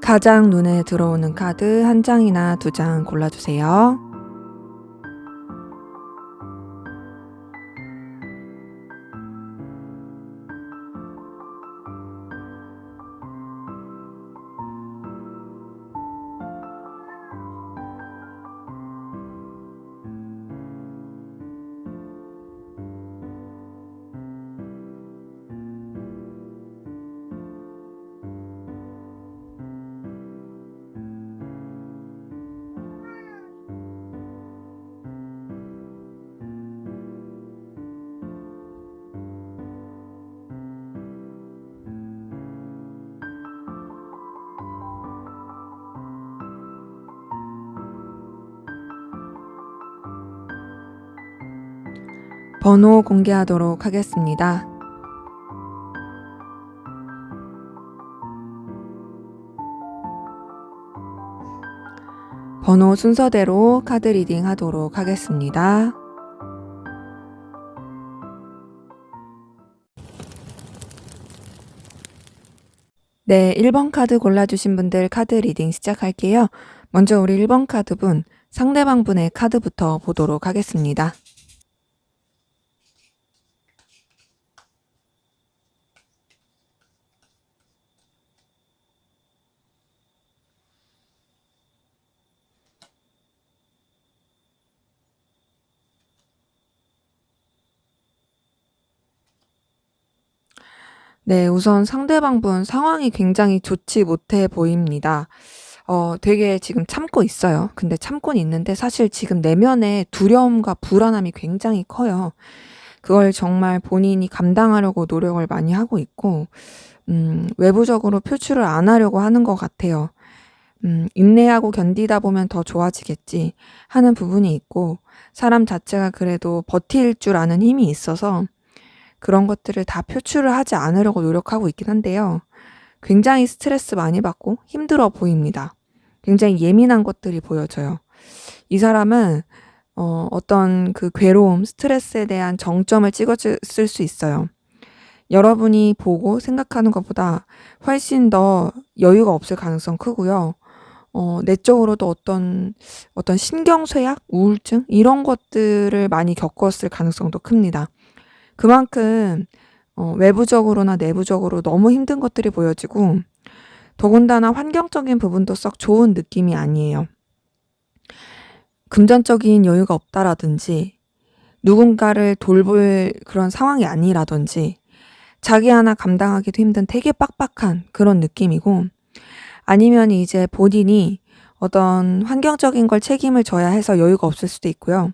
가장 눈에 들어오는 카드 한 장이나 두 장 골라주세요. 번호 공개하도록 하겠습니다. 번호 순서대로 카드 리딩 하도록 하겠습니다. 네, 1번 카드 골라주신 분들 카드 리딩 시작할게요. 먼저 우리 1번 카드분, 상대방 분의 카드부터 보도록 하겠습니다. 네, 우선 상대방 분 상황이 굉장히 좋지 못해 보입니다. 되게 지금 참고 있어요. 근데 참고는 있는데 사실 지금 내면의 두려움과 불안함이 굉장히 커요. 그걸 정말 본인이 감당하려고 노력을 많이 하고 있고, 외부적으로 표출을 안 하려고 하는 것 같아요. 인내하고 견디다 보면 더 좋아지겠지 하는 부분이 있고, 사람 자체가 그래도 버틸 줄 아는 힘이 있어서 그런 것들을 다 표출을 하지 않으려고 노력하고 있긴 한데요. 굉장히 스트레스 많이 받고 힘들어 보입니다. 굉장히 예민한 것들이 보여져요. 이 사람은 어떤 그 괴로움, 스트레스에 대한 정점을 찍었을 수 있어요. 여러분이 보고 생각하는 것보다 훨씬 더 여유가 없을 가능성 크고요. 내적으로도 어떤 신경쇠약, 우울증 이런 것들을 많이 겪었을 가능성도 큽니다. 그만큼 외부적으로나 내부적으로 너무 힘든 것들이 보여지고, 더군다나 환경적인 부분도 썩 좋은 느낌이 아니에요. 금전적인 여유가 없다라든지, 누군가를 돌볼 그런 상황이 아니라든지, 자기 하나 감당하기도 힘든 되게 빡빡한 그런 느낌이고, 아니면 이제 본인이 어떤 환경적인 걸 책임을 져야 해서 여유가 없을 수도 있고요.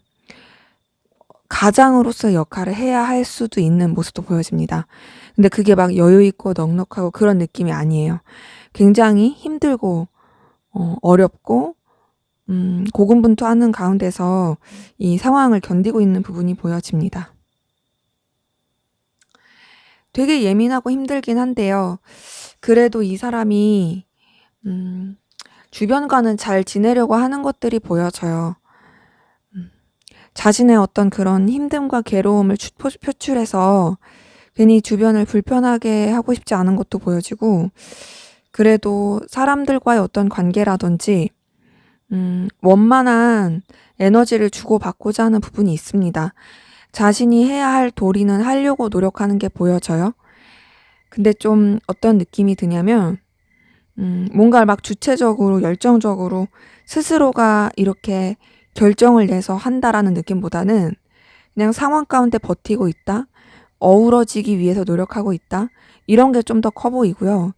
가장으로서의 역할을 해야 할 수도 있는 모습도 보여집니다. 근데 그게 막 여유 있고 넉넉하고 그런 느낌이 아니에요. 굉장히 힘들고 어렵고 고군분투하는 가운데서 이 상황을 견디고 있는 부분이 보여집니다. 되게 예민하고 힘들긴 한데요. 그래도 이 사람이 주변과는 잘 지내려고 하는 것들이 보여져요. 자신의 어떤 그런 힘듦과 괴로움을 표출해서 괜히 주변을 불편하게 하고 싶지 않은 것도 보여지고, 그래도 사람들과의 어떤 관계라든지 원만한 에너지를 주고받고자 하는 부분이 있습니다. 자신이 해야 할 도리는 하려고 노력하는 게 보여져요. 근데 좀 어떤 느낌이 드냐면, 뭔가를 막 주체적으로, 열정적으로 스스로가 이렇게 결정을 내서 한다라는 느낌보다는 그냥 상황 가운데 버티고 있다, 어우러지기 위해서 노력하고 있다, 이런 게 좀 더 커 보이고요.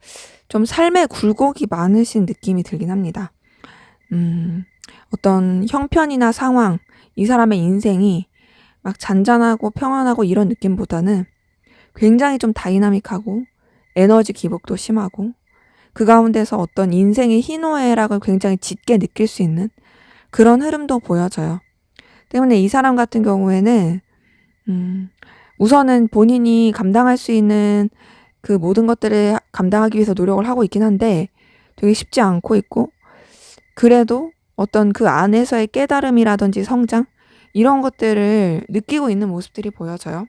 좀 삶에 굴곡이 많으신 느낌이 들긴 합니다. 어떤 형편이나 상황, 이 사람의 인생이 막 잔잔하고 평안하고 이런 느낌보다는 굉장히 좀 다이나믹하고 에너지 기복도 심하고 그 가운데서 어떤 인생의 희노애락을 굉장히 짙게 느낄 수 있는 그런 흐름도 보여져요. 때문에 이 사람 같은 경우에는 우선은 본인이 감당할 수 있는 그 모든 것들을 감당하기 위해서 노력을 하고 있긴 한데 되게 쉽지 않고 있고, 그래도 어떤 그 안에서의 깨달음이라든지 성장, 이런 것들을 느끼고 있는 모습들이 보여져요.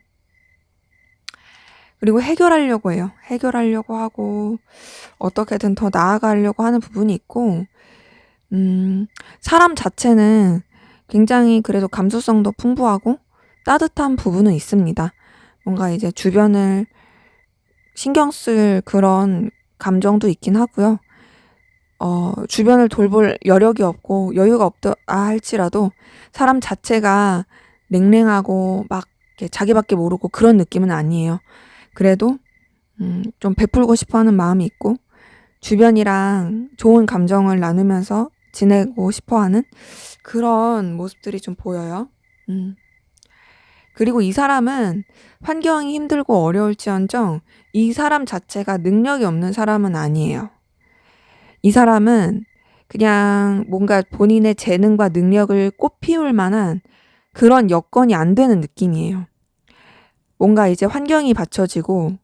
그리고 해결하려고 해요. 해결하려고 하고 어떻게든 더 나아가려고 하는 부분이 있고, 사람 자체는 굉장히 그래도 감수성도 풍부하고 따뜻한 부분은 있습니다. 뭔가 이제 주변을 신경 쓸 그런 감정도 있긴 하고요. 주변을 돌볼 여력이 없고 여유가 없다 할지라도 사람 자체가 냉랭하고 막 이렇게 자기밖에 모르고 그런 느낌은 아니에요. 그래도 좀 베풀고 싶어 하는 마음이 있고 주변이랑 좋은 감정을 나누면서 지내고 싶어 하는 그런 모습들이 좀 보여요. 그리고 이 사람은 환경이 힘들고 어려울지언정 이 사람 자체가 능력이 없는 사람은 아니에요. 이 사람은 그냥 뭔가 본인의 재능과 능력을 꽃피울 만한 그런 여건이 안 되는 느낌이에요. 뭔가 이제 환경이 받쳐지고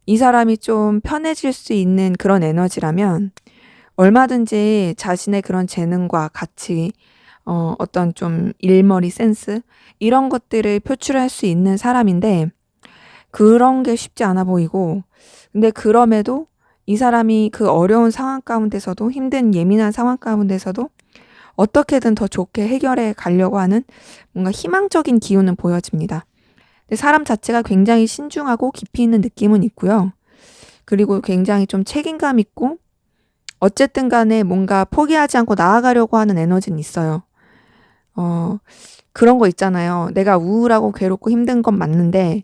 이 사람이 좀 편해질 수 있는 그런 에너지라면 얼마든지 자신의 그런 재능과 가치, 어떤 좀 일머리 센스, 이런 것들을 표출할 수 있는 사람인데 그런 게 쉽지 않아 보이고, 근데 그럼에도 이 사람이 그 어려운 상황 가운데서도, 힘든 예민한 상황 가운데서도 어떻게든 더 좋게 해결해 가려고 하는 뭔가 희망적인 기운은 보여집니다. 근데 사람 자체가 굉장히 신중하고 깊이 있는 느낌은 있고요. 그리고 굉장히 좀 책임감 있고 어쨌든 간에 뭔가 포기하지 않고 나아가려고 하는 에너지는 있어요. 그런 거 있잖아요. 내가 우울하고 괴롭고 힘든 건 맞는데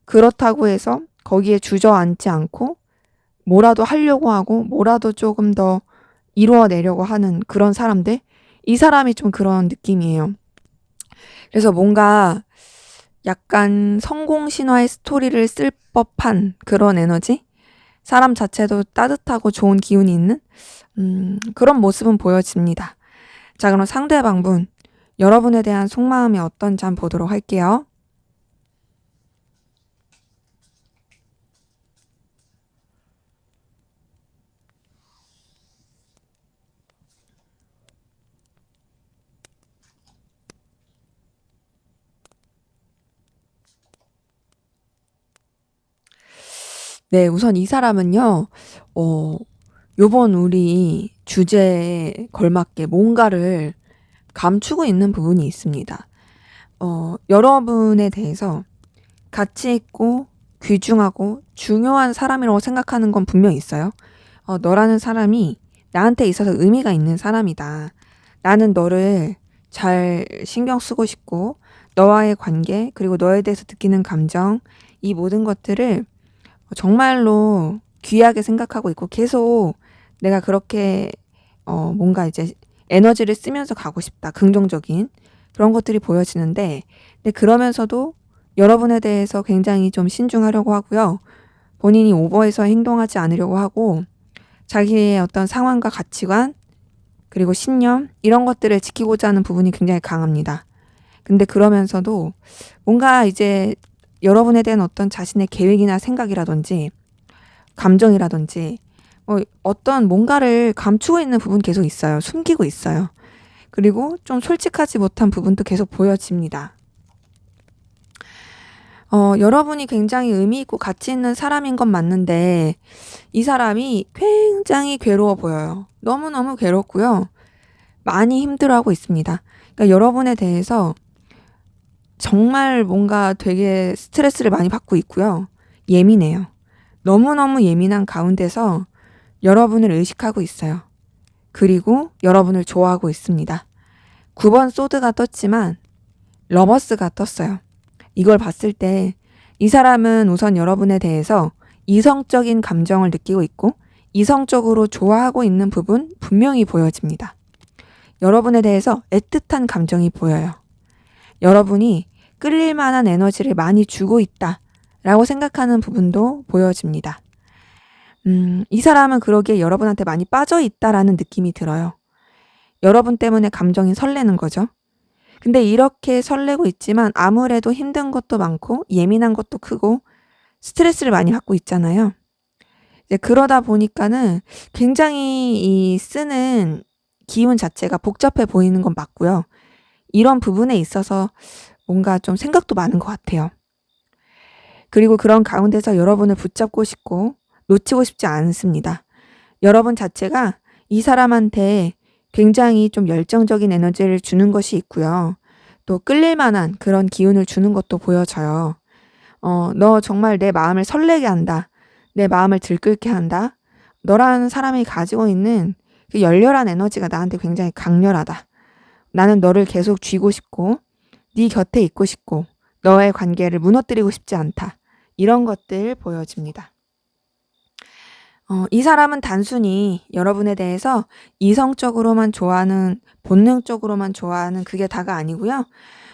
그렇다고 해서 거기에 주저앉지 않고 뭐라도 하려고 하고 뭐라도 조금 더 이루어내려고 하는 그런 사람들? 이 사람이 좀 그런 느낌이에요. 그래서 뭔가 약간 성공 신화의 스토리를 쓸 법한 그런 에너지? 사람 자체도 따뜻하고 좋은 기운이 있는 그런 모습은 보여집니다. 자, 그럼 상대방분, 여러분에 대한 속마음이 어떤지 한번 보도록 할게요. 네, 우선 이 사람은요, 요번 우리 주제에 걸맞게 뭔가를 감추고 있는 부분이 있습니다. 여러분에 대해서 가치 있고 귀중하고 중요한 사람이라고 생각하는 건 분명히 있어요. 너라는 사람이 나한테 있어서 의미가 있는 사람이다. 나는 너를 잘 신경 쓰고 싶고 너와의 관계 그리고 너에 대해서 느끼는 감정, 이 모든 것들을 정말로 귀하게 생각하고 있고 계속 내가 그렇게 뭔가 이제 에너지를 쓰면서 가고 싶다. 긍정적인 그런 것들이 보여지는데, 근데 그러면서도 여러분에 대해서 굉장히 좀 신중하려고 하고요. 본인이 오버해서 행동하지 않으려고 하고 자기의 어떤 상황과 가치관 그리고 신념, 이런 것들을 지키고자 하는 부분이 굉장히 강합니다. 근데 그러면서도 뭔가 이제 여러분에 대한 어떤 자신의 계획이나 생각이라든지 감정이라든지 어떤 뭔가를 감추고 있는 부분 계속 있어요. 숨기고 있어요. 그리고 좀 솔직하지 못한 부분도 계속 보여집니다. 여러분이 굉장히 의미 있고 가치 있는 사람인 건 맞는데 이 사람이 굉장히 괴로워 보여요. 너무너무 괴롭고요. 많이 힘들어하고 있습니다. 그러니까 여러분에 대해서 정말 뭔가 되게 스트레스를 많이 받고 있고요. 예민해요. 너무너무 예민한 가운데서 여러분을 의식하고 있어요. 그리고 여러분을 좋아하고 있습니다. 9번 소드가 떴지만 러버스가 떴어요. 이걸 봤을 때 이 사람은 우선 여러분에 대해서 이성적인 감정을 느끼고 있고 이성적으로 좋아하고 있는 부분 분명히 보여집니다. 여러분에 대해서 애틋한 감정이 보여요. 여러분이 끌릴 만한 에너지를 많이 주고 있다라고 생각하는 부분도 보여집니다. 이 사람은 그러기에 여러분한테 많이 빠져 있다라는 느낌이 들어요. 여러분 때문에 감정이 설레는 거죠. 근데 이렇게 설레고 있지만 아무래도 힘든 것도 많고 예민한 것도 크고 스트레스를 많이 받고 있잖아요. 이제 그러다 보니까는 굉장히 이 쓰는 기운 자체가 복잡해 보이는 건 맞고요. 이런 부분에 있어서 뭔가 좀 생각도 많은 것 같아요. 그리고 그런 가운데서 여러분을 붙잡고 싶고 놓치고 싶지 않습니다. 여러분 자체가 이 사람한테 굉장히 좀 열정적인 에너지를 주는 것이 있고요. 또 끌릴 만한 그런 기운을 주는 것도 보여져요. 너 정말 내 마음을 설레게 한다. 내 마음을 들끓게 한다. 너라는 사람이 가지고 있는 그 열렬한 에너지가 나한테 굉장히 강렬하다. 나는 너를 계속 쥐고 싶고 네 곁에 있고 싶고 너의 관계를 무너뜨리고 싶지 않다. 이런 것들 보여집니다. 이 사람은 단순히 여러분에 대해서 이성적으로만 좋아하는, 본능적으로만 좋아하는 그게 다가 아니고요.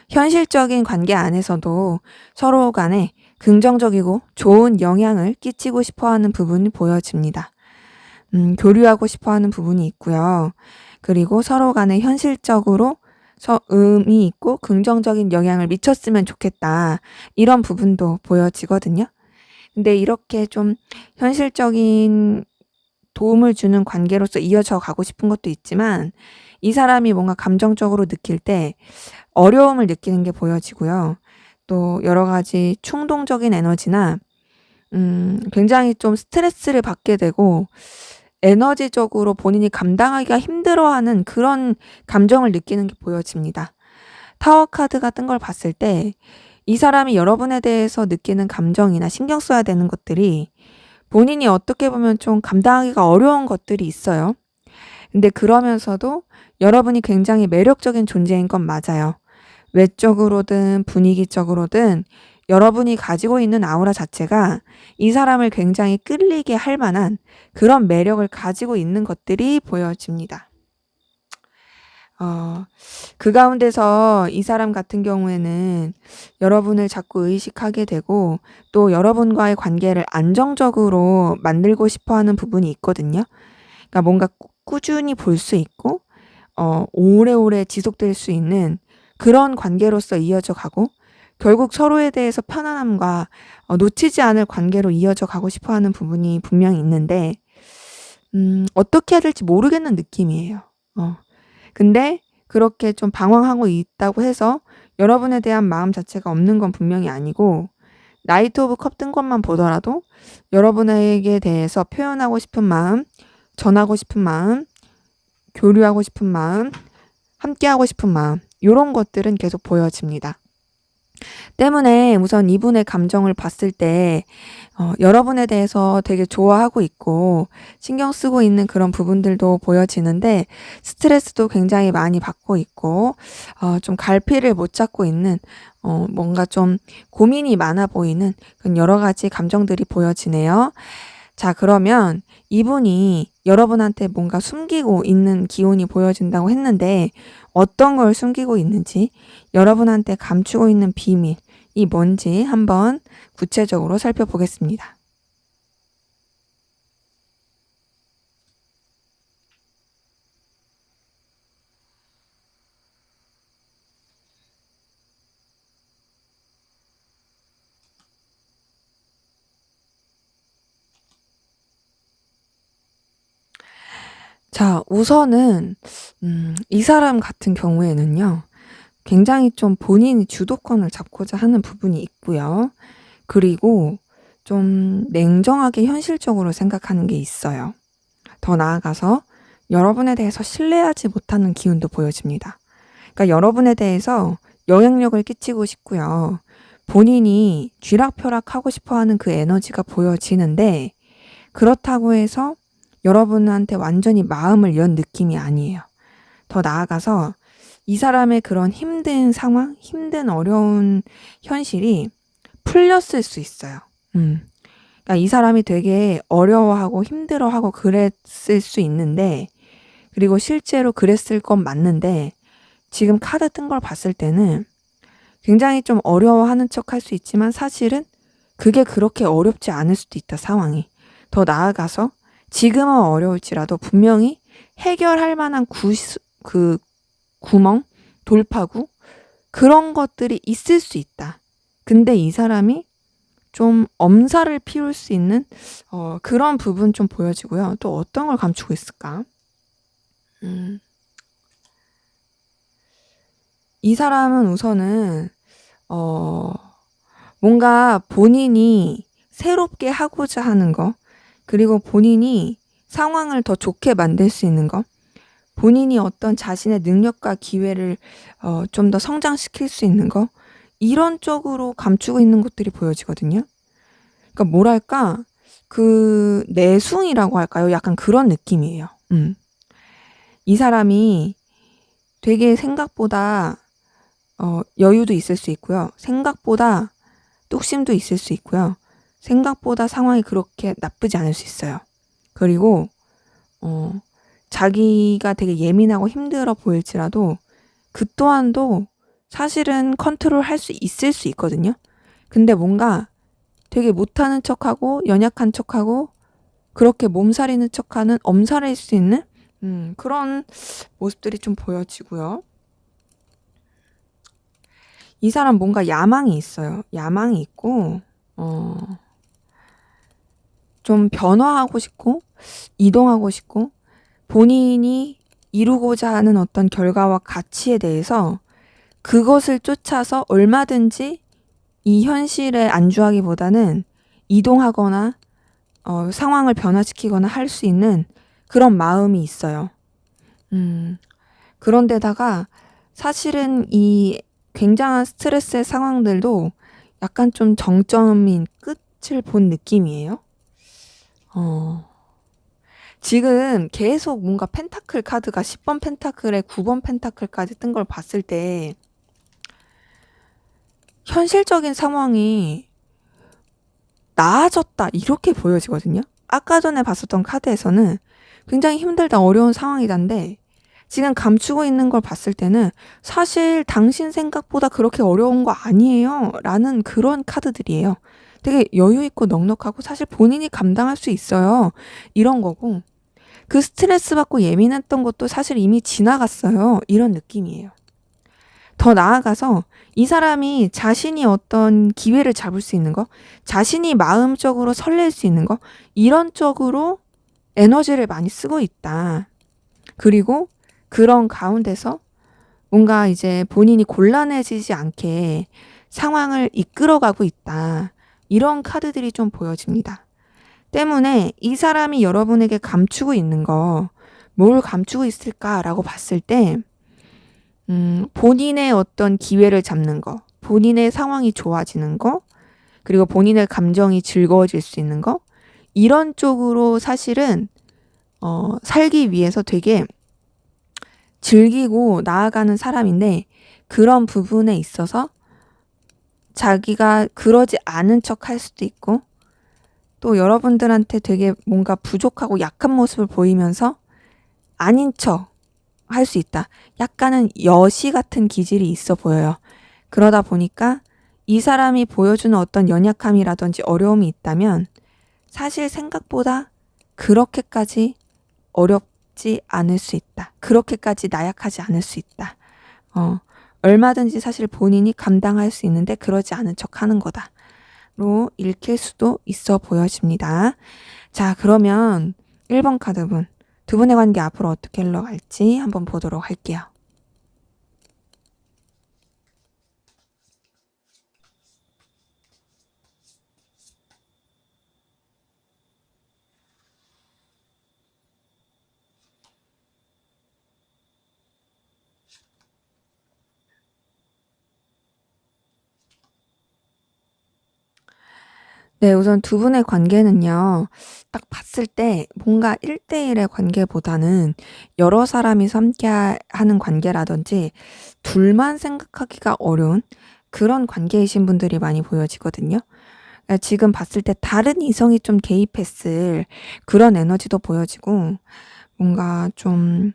현실적인 관계 안에서도 서로 간에 긍정적이고 좋은 영향을 끼치고 싶어 하는 부분이 보여집니다. 교류하고 싶어 하는 부분이 있고요. 그리고 서로 간에 현실적으로 의미 있고 긍정적인 영향을 미쳤으면 좋겠다. 이런 부분도 보여지거든요. 근데 이렇게 좀 현실적인 도움을 주는 관계로서 이어져 가고 싶은 것도 있지만 이 사람이 뭔가 감정적으로 느낄 때 어려움을 느끼는 게 보여지고요. 또 여러 가지 충동적인 에너지나 굉장히 좀 스트레스를 받게 되고 에너지적으로 본인이 감당하기가 힘들어하는 그런 감정을 느끼는 게 보여집니다. 타워 카드가 뜬 걸 봤을 때 이 사람이 여러분에 대해서 느끼는 감정이나 신경 써야 되는 것들이 본인이 어떻게 보면 좀 감당하기가 어려운 것들이 있어요. 근데 그러면서도 여러분이 굉장히 매력적인 존재인 건 맞아요. 외적으로든 분위기적으로든 여러분이 가지고 있는 아우라 자체가 이 사람을 굉장히 끌리게 할 만한 그런 매력을 가지고 있는 것들이 보여집니다. 그 가운데서 이 사람 같은 경우에는 여러분을 자꾸 의식하게 되고 또 여러분과의 관계를 안정적으로 만들고 싶어 하는 부분이 있거든요. 그러니까 뭔가 꾸준히 볼 수 있고 오래오래 지속될 수 있는 그런 관계로서 이어져 가고 결국 서로에 대해서 편안함과 놓치지 않을 관계로 이어져 가고 싶어 하는 부분이 분명히 있는데 어떻게 해야 될지 모르겠는 느낌이에요. 근데 그렇게 좀 방황하고 있다고 해서 여러분에 대한 마음 자체가 없는 건 분명히 아니고 나이트 오브 컵 뜬 것만 보더라도 여러분에게 대해서 표현하고 싶은 마음, 전하고 싶은 마음, 교류하고 싶은 마음, 함께하고 싶은 마음 이런 것들은 계속 보여집니다. 때문에 우선 이분의 감정을 봤을 때 여러분에 대해서 되게 좋아하고 있고 신경 쓰고 있는 그런 부분들도 보여지는데 스트레스도 굉장히 많이 받고 있고 좀 갈피를 못 잡고 있는 뭔가 좀 고민이 많아 보이는 그런 여러 가지 감정들이 보여지네요. 자, 그러면 이분이 여러분한테 뭔가 숨기고 있는 기운이 보여진다고 했는데 어떤 걸 숨기고 있는지 여러분한테 감추고 있는 비밀이 뭔지 한번 구체적으로 살펴보겠습니다. 자, 우선은 이 사람 같은 경우에는요. 굉장히 좀 본인이 주도권을 잡고자 하는 부분이 있고요. 그리고 좀 냉정하게 현실적으로 생각하는 게 있어요. 더 나아가서 여러분에 대해서 신뢰하지 못하는 기운도 보여집니다. 그러니까 여러분에 대해서 영향력을 끼치고 싶고요. 본인이 쥐락펴락하고 싶어하는 그 에너지가 보여지는데 그렇다고 해서 여러분한테 완전히 마음을 연 느낌이 아니에요. 더 나아가서 이 사람의 그런 힘든 상황, 힘든 어려운 현실이 풀렸을 수 있어요. 그러니까 이 사람이 되게 어려워하고 힘들어하고 그랬을 수 있는데, 그리고 실제로 그랬을 건 맞는데, 지금 카드 뜬 걸 봤을 때는 굉장히 좀 어려워하는 척 할 수 있지만 사실은 그게 그렇게 어렵지 않을 수도 있다, 상황이. 더 나아가서 지금은 어려울지라도 분명히 해결할 만한 그 구멍, 돌파구, 그런 것들이 있을 수 있다. 근데 이 사람이 좀 엄살을 피울 수 있는 그런 부분 좀 보여지고요. 또 어떤 걸 감추고 있을까? 이 사람은 우선은 뭔가 본인이 새롭게 하고자 하는 거, 그리고 본인이 상황을 더 좋게 만들 수 있는 거, 본인이 어떤 자신의 능력과 기회를 좀 더 성장시킬 수 있는 거, 이런 쪽으로 감추고 있는 것들이 보여지거든요. 그러니까 뭐랄까, 그 내숭이라고 할까요? 약간 그런 느낌이에요. 이 사람이 되게 생각보다 여유도 있을 수 있고요. 생각보다 뚝심도 있을 수 있고요. 생각보다 상황이 그렇게 나쁘지 않을 수 있어요. 그리고 자기가 되게 예민하고 힘들어 보일지라도 그 또한도 사실은 컨트롤할 수 있을 수 있거든요. 근데 뭔가 되게 못하는 척하고 연약한 척하고 그렇게 몸살이는 척하는 엄살일 수 있는 그런 모습들이 좀 보여지고요. 이 사람 뭔가 야망이 있어요. 야망이 있고 좀 변화하고 싶고 이동하고 싶고 본인이 이루고자 하는 어떤 결과와 가치에 대해서 그것을 쫓아서 얼마든지 이 현실에 안주하기보다는 이동하거나 상황을 변화시키거나 할 수 있는 그런 마음이 있어요. 그런데다가 사실은 이 굉장한 스트레스의 상황들도 약간 좀 정점인 끝을 본 느낌이에요. 지금 계속 뭔가 펜타클 카드가 10번 펜타클에 9번 펜타클까지 뜬 걸 봤을 때 현실적인 상황이 나아졌다 이렇게 보여지거든요. 아까 전에 봤었던 카드에서는 굉장히 힘들다 어려운 상황이란데 지금 감추고 있는 걸 봤을 때는 사실 당신 생각보다 그렇게 어려운 거 아니에요 라는 그런 카드들이에요. 되게 여유 있고 넉넉하고 사실 본인이 감당할 수 있어요. 이런 거고 그 스트레스 받고 예민했던 것도 사실 이미 지나갔어요. 이런 느낌이에요. 더 나아가서 이 사람이 자신이 어떤 기회를 잡을 수 있는 거, 자신이 마음적으로 설렐 수 있는 거, 이런 쪽으로 에너지를 많이 쓰고 있다. 그리고 그런 가운데서 뭔가 이제 본인이 곤란해지지 않게 상황을 이끌어가고 있다. 이런 카드들이 좀 보여집니다. 때문에 이 사람이 여러분에게 감추고 있는 거, 뭘 감추고 있을까라고 봤을 때, 본인의 어떤 기회를 잡는 거, 본인의 상황이 좋아지는 거, 그리고 본인의 감정이 즐거워질 수 있는 거, 이런 쪽으로 사실은, 살기 위해서 되게 즐기고 나아가는 사람인데, 그런 부분에 있어서 자기가 그러지 않은 척 할 수도 있고, 또 여러분들한테 되게 뭔가 부족하고 약한 모습을 보이면서 아닌 척 할 수 있다. 약간은 여시 같은 기질이 있어 보여요. 그러다 보니까 이 사람이 보여주는 어떤 연약함이라든지 어려움이 있다면 사실 생각보다 그렇게까지 어렵지 않을 수 있다. 그렇게까지 나약하지 않을 수 있다. 얼마든지 사실 본인이 감당할 수 있는데 그러지 않은 척 하는 거다. 로 읽힐 수도 있어 보여집니다. 자, 그러면 1번 카드분. 두 분의 관계 앞으로 어떻게 흘러갈지 한번 보도록 할게요. 네, 우선 두 분의 관계는요. 딱 봤을 때 뭔가 1대 1의 관계보다는 여러 사람이 함께 하는 관계라든지 둘만 생각하기가 어려운 그런 관계이신 분들이 많이 보여지거든요. 지금 봤을 때 다른 이성이 좀 개입했을 그런 에너지도 보여지고, 뭔가 좀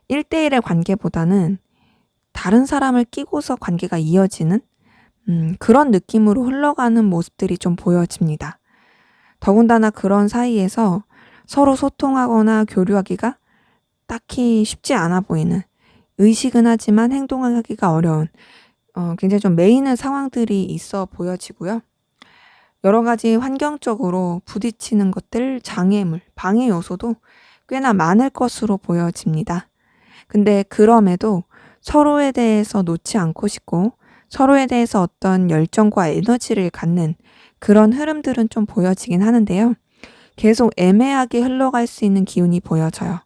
1대 1의 관계보다는 다른 사람을 끼고서 관계가 이어지는 그런 느낌으로 흘러가는 모습들이 좀 보여집니다. 더군다나 그런 사이에서 서로 소통하거나 교류하기가 딱히 쉽지 않아 보이는, 의식은 하지만 행동하기가 어려운 굉장히 좀 매이는 상황들이 있어 보여지고요. 여러 가지 환경적으로 부딪히는 것들, 장애물, 방해 요소도 꽤나 많을 것으로 보여집니다. 근데 그럼에도 서로에 대해서 놓지 않고 싶고 서로에 대해서 어떤 열정과 에너지를 갖는 그런 흐름들은 좀 보여지긴 하는데요. 계속 애매하게 흘러갈 수 있는 기운이 보여져요.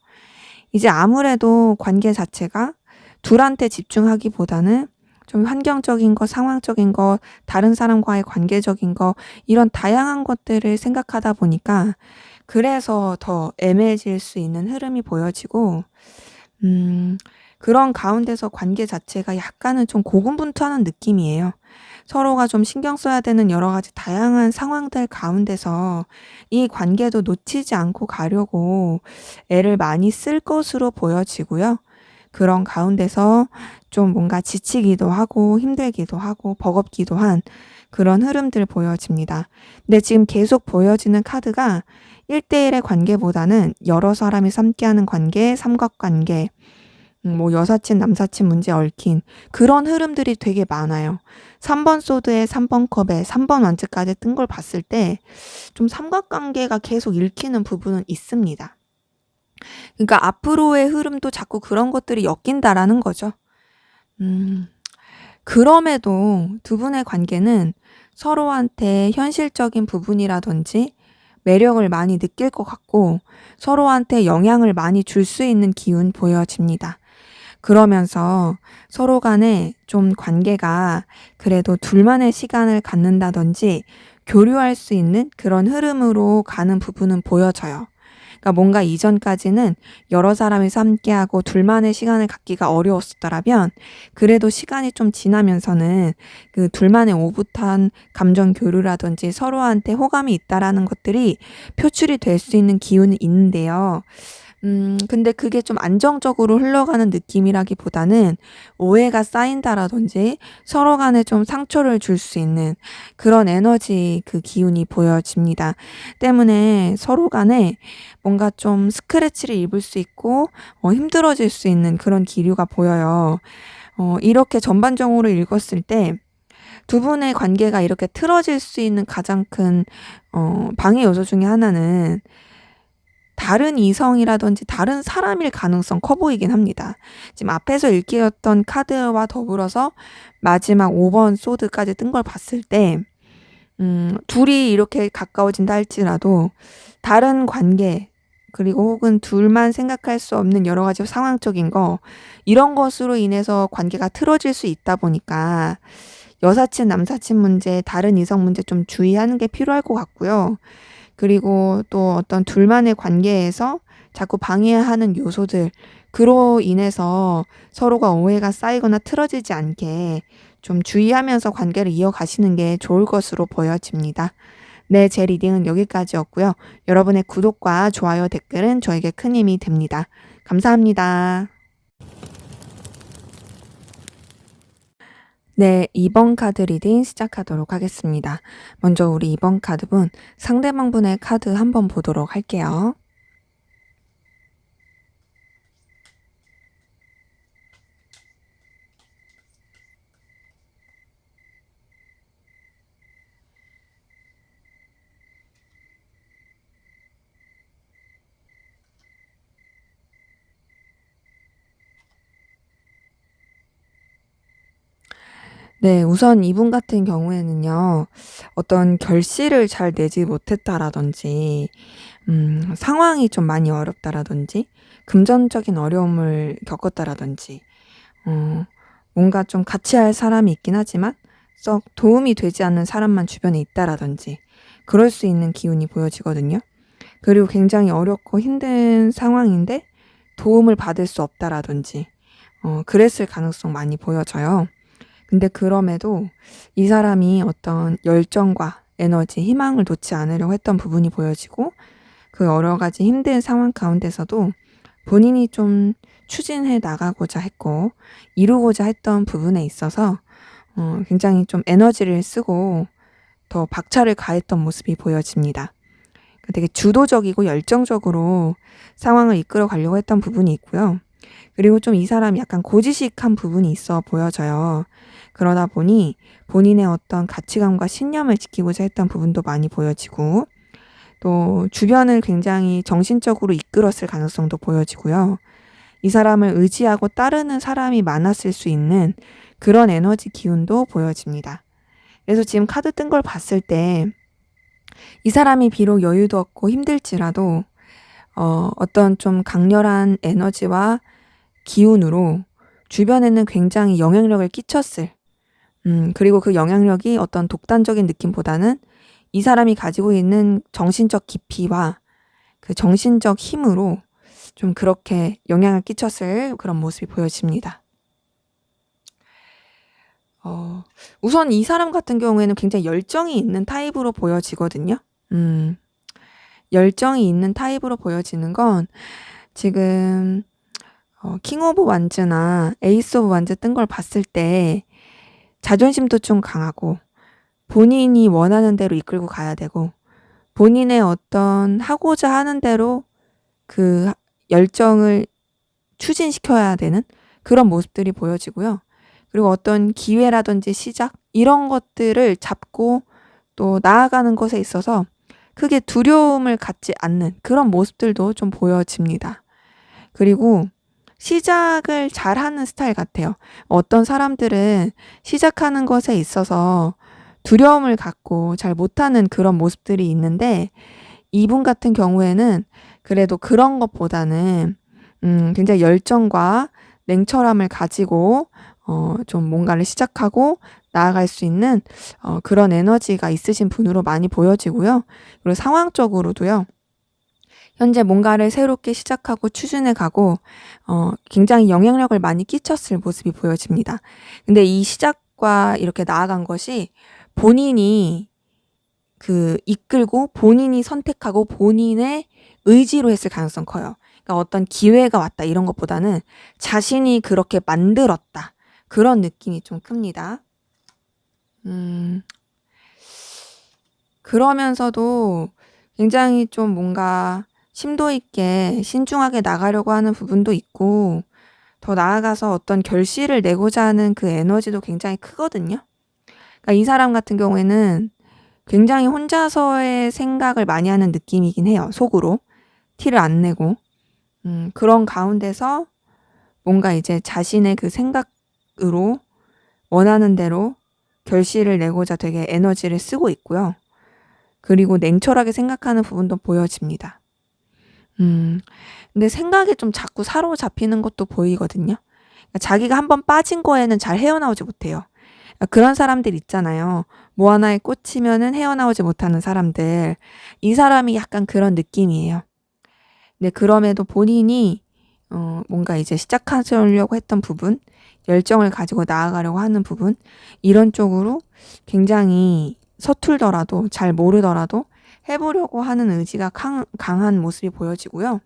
이제 아무래도 관계 자체가 둘한테 집중하기보다는 좀 환경적인 거, 상황적인 거, 다른 사람과의 관계적인 거, 이런 다양한 것들을 생각하다 보니까 그래서 더 애매해질 수 있는 흐름이 보여지고, 음, 그런 가운데서 관계 자체가 약간은 좀 고군분투하는 느낌이에요. 서로가 좀 신경 써야 되는 여러 가지 다양한 상황들 가운데서 이 관계도 놓치지 않고 가려고 애를 많이 쓸 것으로 보여지고요. 그런 가운데서 좀 뭔가 지치기도 하고 힘들기도 하고 버겁기도 한 그런 흐름들 보여집니다. 근데 지금 계속 보여지는 카드가 1대1의 관계보다는 여러 사람이 함께하는 관계, 삼각관계, 뭐 여사친, 남사친 문제 얽힌 그런 흐름들이 되게 많아요. 3번 소드에 3번 컵에 3번 완즈까지 뜬 걸 봤을 때 좀 삼각관계가 계속 읽히는 부분은 있습니다. 그러니까 앞으로의 흐름도 자꾸 그런 것들이 엮인다라는 거죠. 음, 그럼에도 두 분의 관계는 서로한테 현실적인 부분이라든지 매력을 많이 느낄 것 같고 서로한테 영향을 많이 줄 수 있는 기운 보여집니다. 그러면서 서로 간에 좀 관계가 그래도 둘만의 시간을 갖는다든지 교류할 수 있는 그런 흐름으로 가는 부분은 보여져요. 그러니까 뭔가 이전까지는 여러 사람이 함께하고 둘만의 시간을 갖기가 어려웠었더라면 그래도 시간이 좀 지나면서는 그 둘만의 오붓한 감정 교류라든지 서로한테 호감이 있다라는 것들이 표출이 될 수 있는 기운이 있는데요. 근데 그게 좀 안정적으로 흘러가는 느낌이라기보다는 오해가 쌓인다라든지 서로 간에 좀 상처를 줄 수 있는 그런 에너지, 그 기운이 보여집니다. 때문에 서로 간에 뭔가 좀 스크래치를 입을 수 있고 힘들어질 수 있는 그런 기류가 보여요. 이렇게 전반적으로 읽었을 때 두 분의 관계가 이렇게 틀어질 수 있는 가장 큰 방해 요소 중에 하나는 다른 이성이라든지 다른 사람일 가능성 커 보이긴 합니다. 지금 앞에서 읽기였던 카드와 더불어서 마지막 5번 소드까지 뜬 걸 봤을 때 둘이 이렇게 가까워진다 할지라도 다른 관계, 그리고 혹은 둘만 생각할 수 없는 여러 가지 상황적인 거, 이런 것으로 인해서 관계가 틀어질 수 있다 보니까 여사친, 남사친 문제, 다른 이성 문제 좀 주의하는 게 필요할 것 같고요. 그리고 또 어떤 둘만의 관계에서 자꾸 방해하는 요소들, 그로 인해서 서로가 오해가 쌓이거나 틀어지지 않게 좀 주의하면서 관계를 이어가시는 게 좋을 것으로 보여집니다. 네, 제 리딩은 여기까지였고요. 여러분의 구독과 좋아요, 댓글은 저에게 큰 힘이 됩니다. 감사합니다. 네, 2번 카드 리딩 시작하도록 하겠습니다. 먼저 우리 2번 카드분, 상대방분의 카드 한번 보도록 할게요. 네, 우선 이분 같은 경우에는요, 어떤 결실을 잘 내지 못했다라든지, 상황이 좀 많이 어렵다라든지, 금전적인 어려움을 겪었다라든지, 어, 뭔가 좀 같이 할 사람이 있긴 하지만, 썩 도움이 되지 않는 사람만 주변에 있다라든지, 그럴 수 있는 기운이 보여지거든요. 그리고 굉장히 어렵고 힘든 상황인데 도움을 받을 수 없다라든지 그랬을 가능성 많이 보여져요. 근데 그럼에도 이 사람이 어떤 열정과 에너지, 희망을 놓지 않으려고 했던 부분이 보여지고 그 여러 가지 힘든 상황 가운데서도 본인이 좀 추진해 나가고자 했고 이루고자 했던 부분에 있어서 굉장히 좀 에너지를 쓰고 더 박차를 가했던 모습이 보여집니다. 되게 주도적이고 열정적으로 상황을 이끌어 가려고 했던 부분이 있고요. 그리고 좀 이 사람이 약간 고지식한 부분이 있어 보여져요. 그러다 보니 본인의 어떤 가치관과 신념을 지키고자 했던 부분도 많이 보여지고 또 주변을 굉장히 정신적으로 이끌었을 가능성도 보여지고요. 이 사람을 의지하고 따르는 사람이 많았을 수 있는 그런 에너지 기운도 보여집니다. 그래서 지금 카드 뜬 걸 봤을 때 이 사람이 비록 여유도 없고 힘들지라도 어떤 좀 강렬한 에너지와 기운으로 주변에는 굉장히 영향력을 끼쳤을 그리고 그 영향력이 어떤 독단적인 느낌보다는 이 사람이 가지고 있는 정신적 깊이와 그 정신적 힘으로 좀 그렇게 영향을 끼쳤을 그런 모습이 보여집니다. 우선 이 사람 같은 경우에는 굉장히 열정이 있는 타입으로 보여지거든요. 열정이 있는 타입으로 보여지는 건 지금 킹 오브 완즈나 에이스 오브 완즈 뜬 걸 봤을 때 자존심도 좀 강하고 본인이 원하는 대로 이끌고 가야 되고 본인의 어떤 하고자 하는 대로 그 열정을 추진시켜야 되는 그런 모습들이 보여지고요. 그리고 어떤 기회라든지 시작 이런 것들을 잡고 또 나아가는 것에 있어서 크게 두려움을 갖지 않는 그런 모습들도 좀 보여집니다. 그리고 시작을 잘하는 스타일 같아요. 어떤 사람들은 시작하는 것에 있어서 두려움을 갖고 잘 못하는 그런 모습들이 있는데 이분 같은 경우에는 그래도 그런 것보다는 굉장히 열정과 냉철함을 가지고 좀 뭔가를 시작하고 나아갈 수 있는 그런 에너지가 있으신 분으로 많이 보여지고요. 그리고 상황적으로도요. 현재 뭔가를 새롭게 시작하고 추진해 가고 굉장히 영향력을 많이 끼쳤을 모습이 보여집니다. 근데 이 시작과 이렇게 나아간 것이 본인이 이끌고 본인이 선택하고 본인의 의지로 했을 가능성 커요. 그러니까 어떤 기회가 왔다 이런 것보다는 자신이 그렇게 만들었다. 그런 느낌이 좀 큽니다. 그러면서도 굉장히 좀 뭔가 심도 있게 신중하게 나가려고 하는 부분도 있고 더 나아가서 어떤 결실을 내고자 하는 그 에너지도 굉장히 크거든요. 그러니까 이 사람 같은 경우에는 굉장히 혼자서의 생각을 많이 하는 느낌이긴 해요. 속으로. 티를 안 내고. 그런 가운데서 뭔가 이제 자신의 그 생각으로 원하는 대로 결실을 내고자 되게 에너지를 쓰고 있고요. 그리고 냉철하게 생각하는 부분도 보여집니다. 근데 생각에 좀 자꾸 사로잡히는 것도 보이거든요. 그러니까 자기가 한번 빠진 거에는 잘 헤어나오지 못해요. 그런 사람들 있잖아요. 뭐 하나에 꽂히면은 헤어나오지 못하는 사람들. 이 사람이 약간 그런 느낌이에요. 근데 그럼에도 본인이 뭔가 이제 시작하려고 했던 부분, 열정을 가지고 나아가려고 하는 부분, 이런 쪽으로 굉장히 서툴더라도 잘 모르더라도 해보려고 하는 의지가 강한 모습이 보여지고요.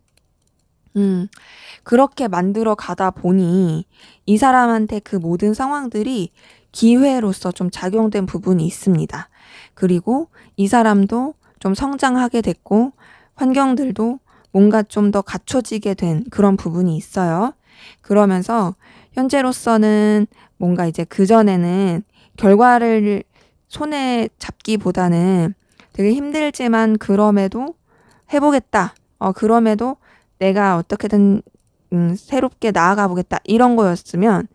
그렇게 만들어 가다 보니 이 사람한테 그 모든 상황들이 기회로서 좀 작용된 부분이 있습니다. 그리고 이 사람도 좀 성장하게 됐고 환경들도 뭔가 좀 더 갖춰지게 된 그런 부분이 있어요. 그러면서 현재로서는 뭔가 이제 그전에는 결과를 손에 잡기보다는 되게 힘들지만 그럼에도 해보겠다. 그럼에도 내가 어떻게든 새롭게 나아가 보겠다. 이런 거였으면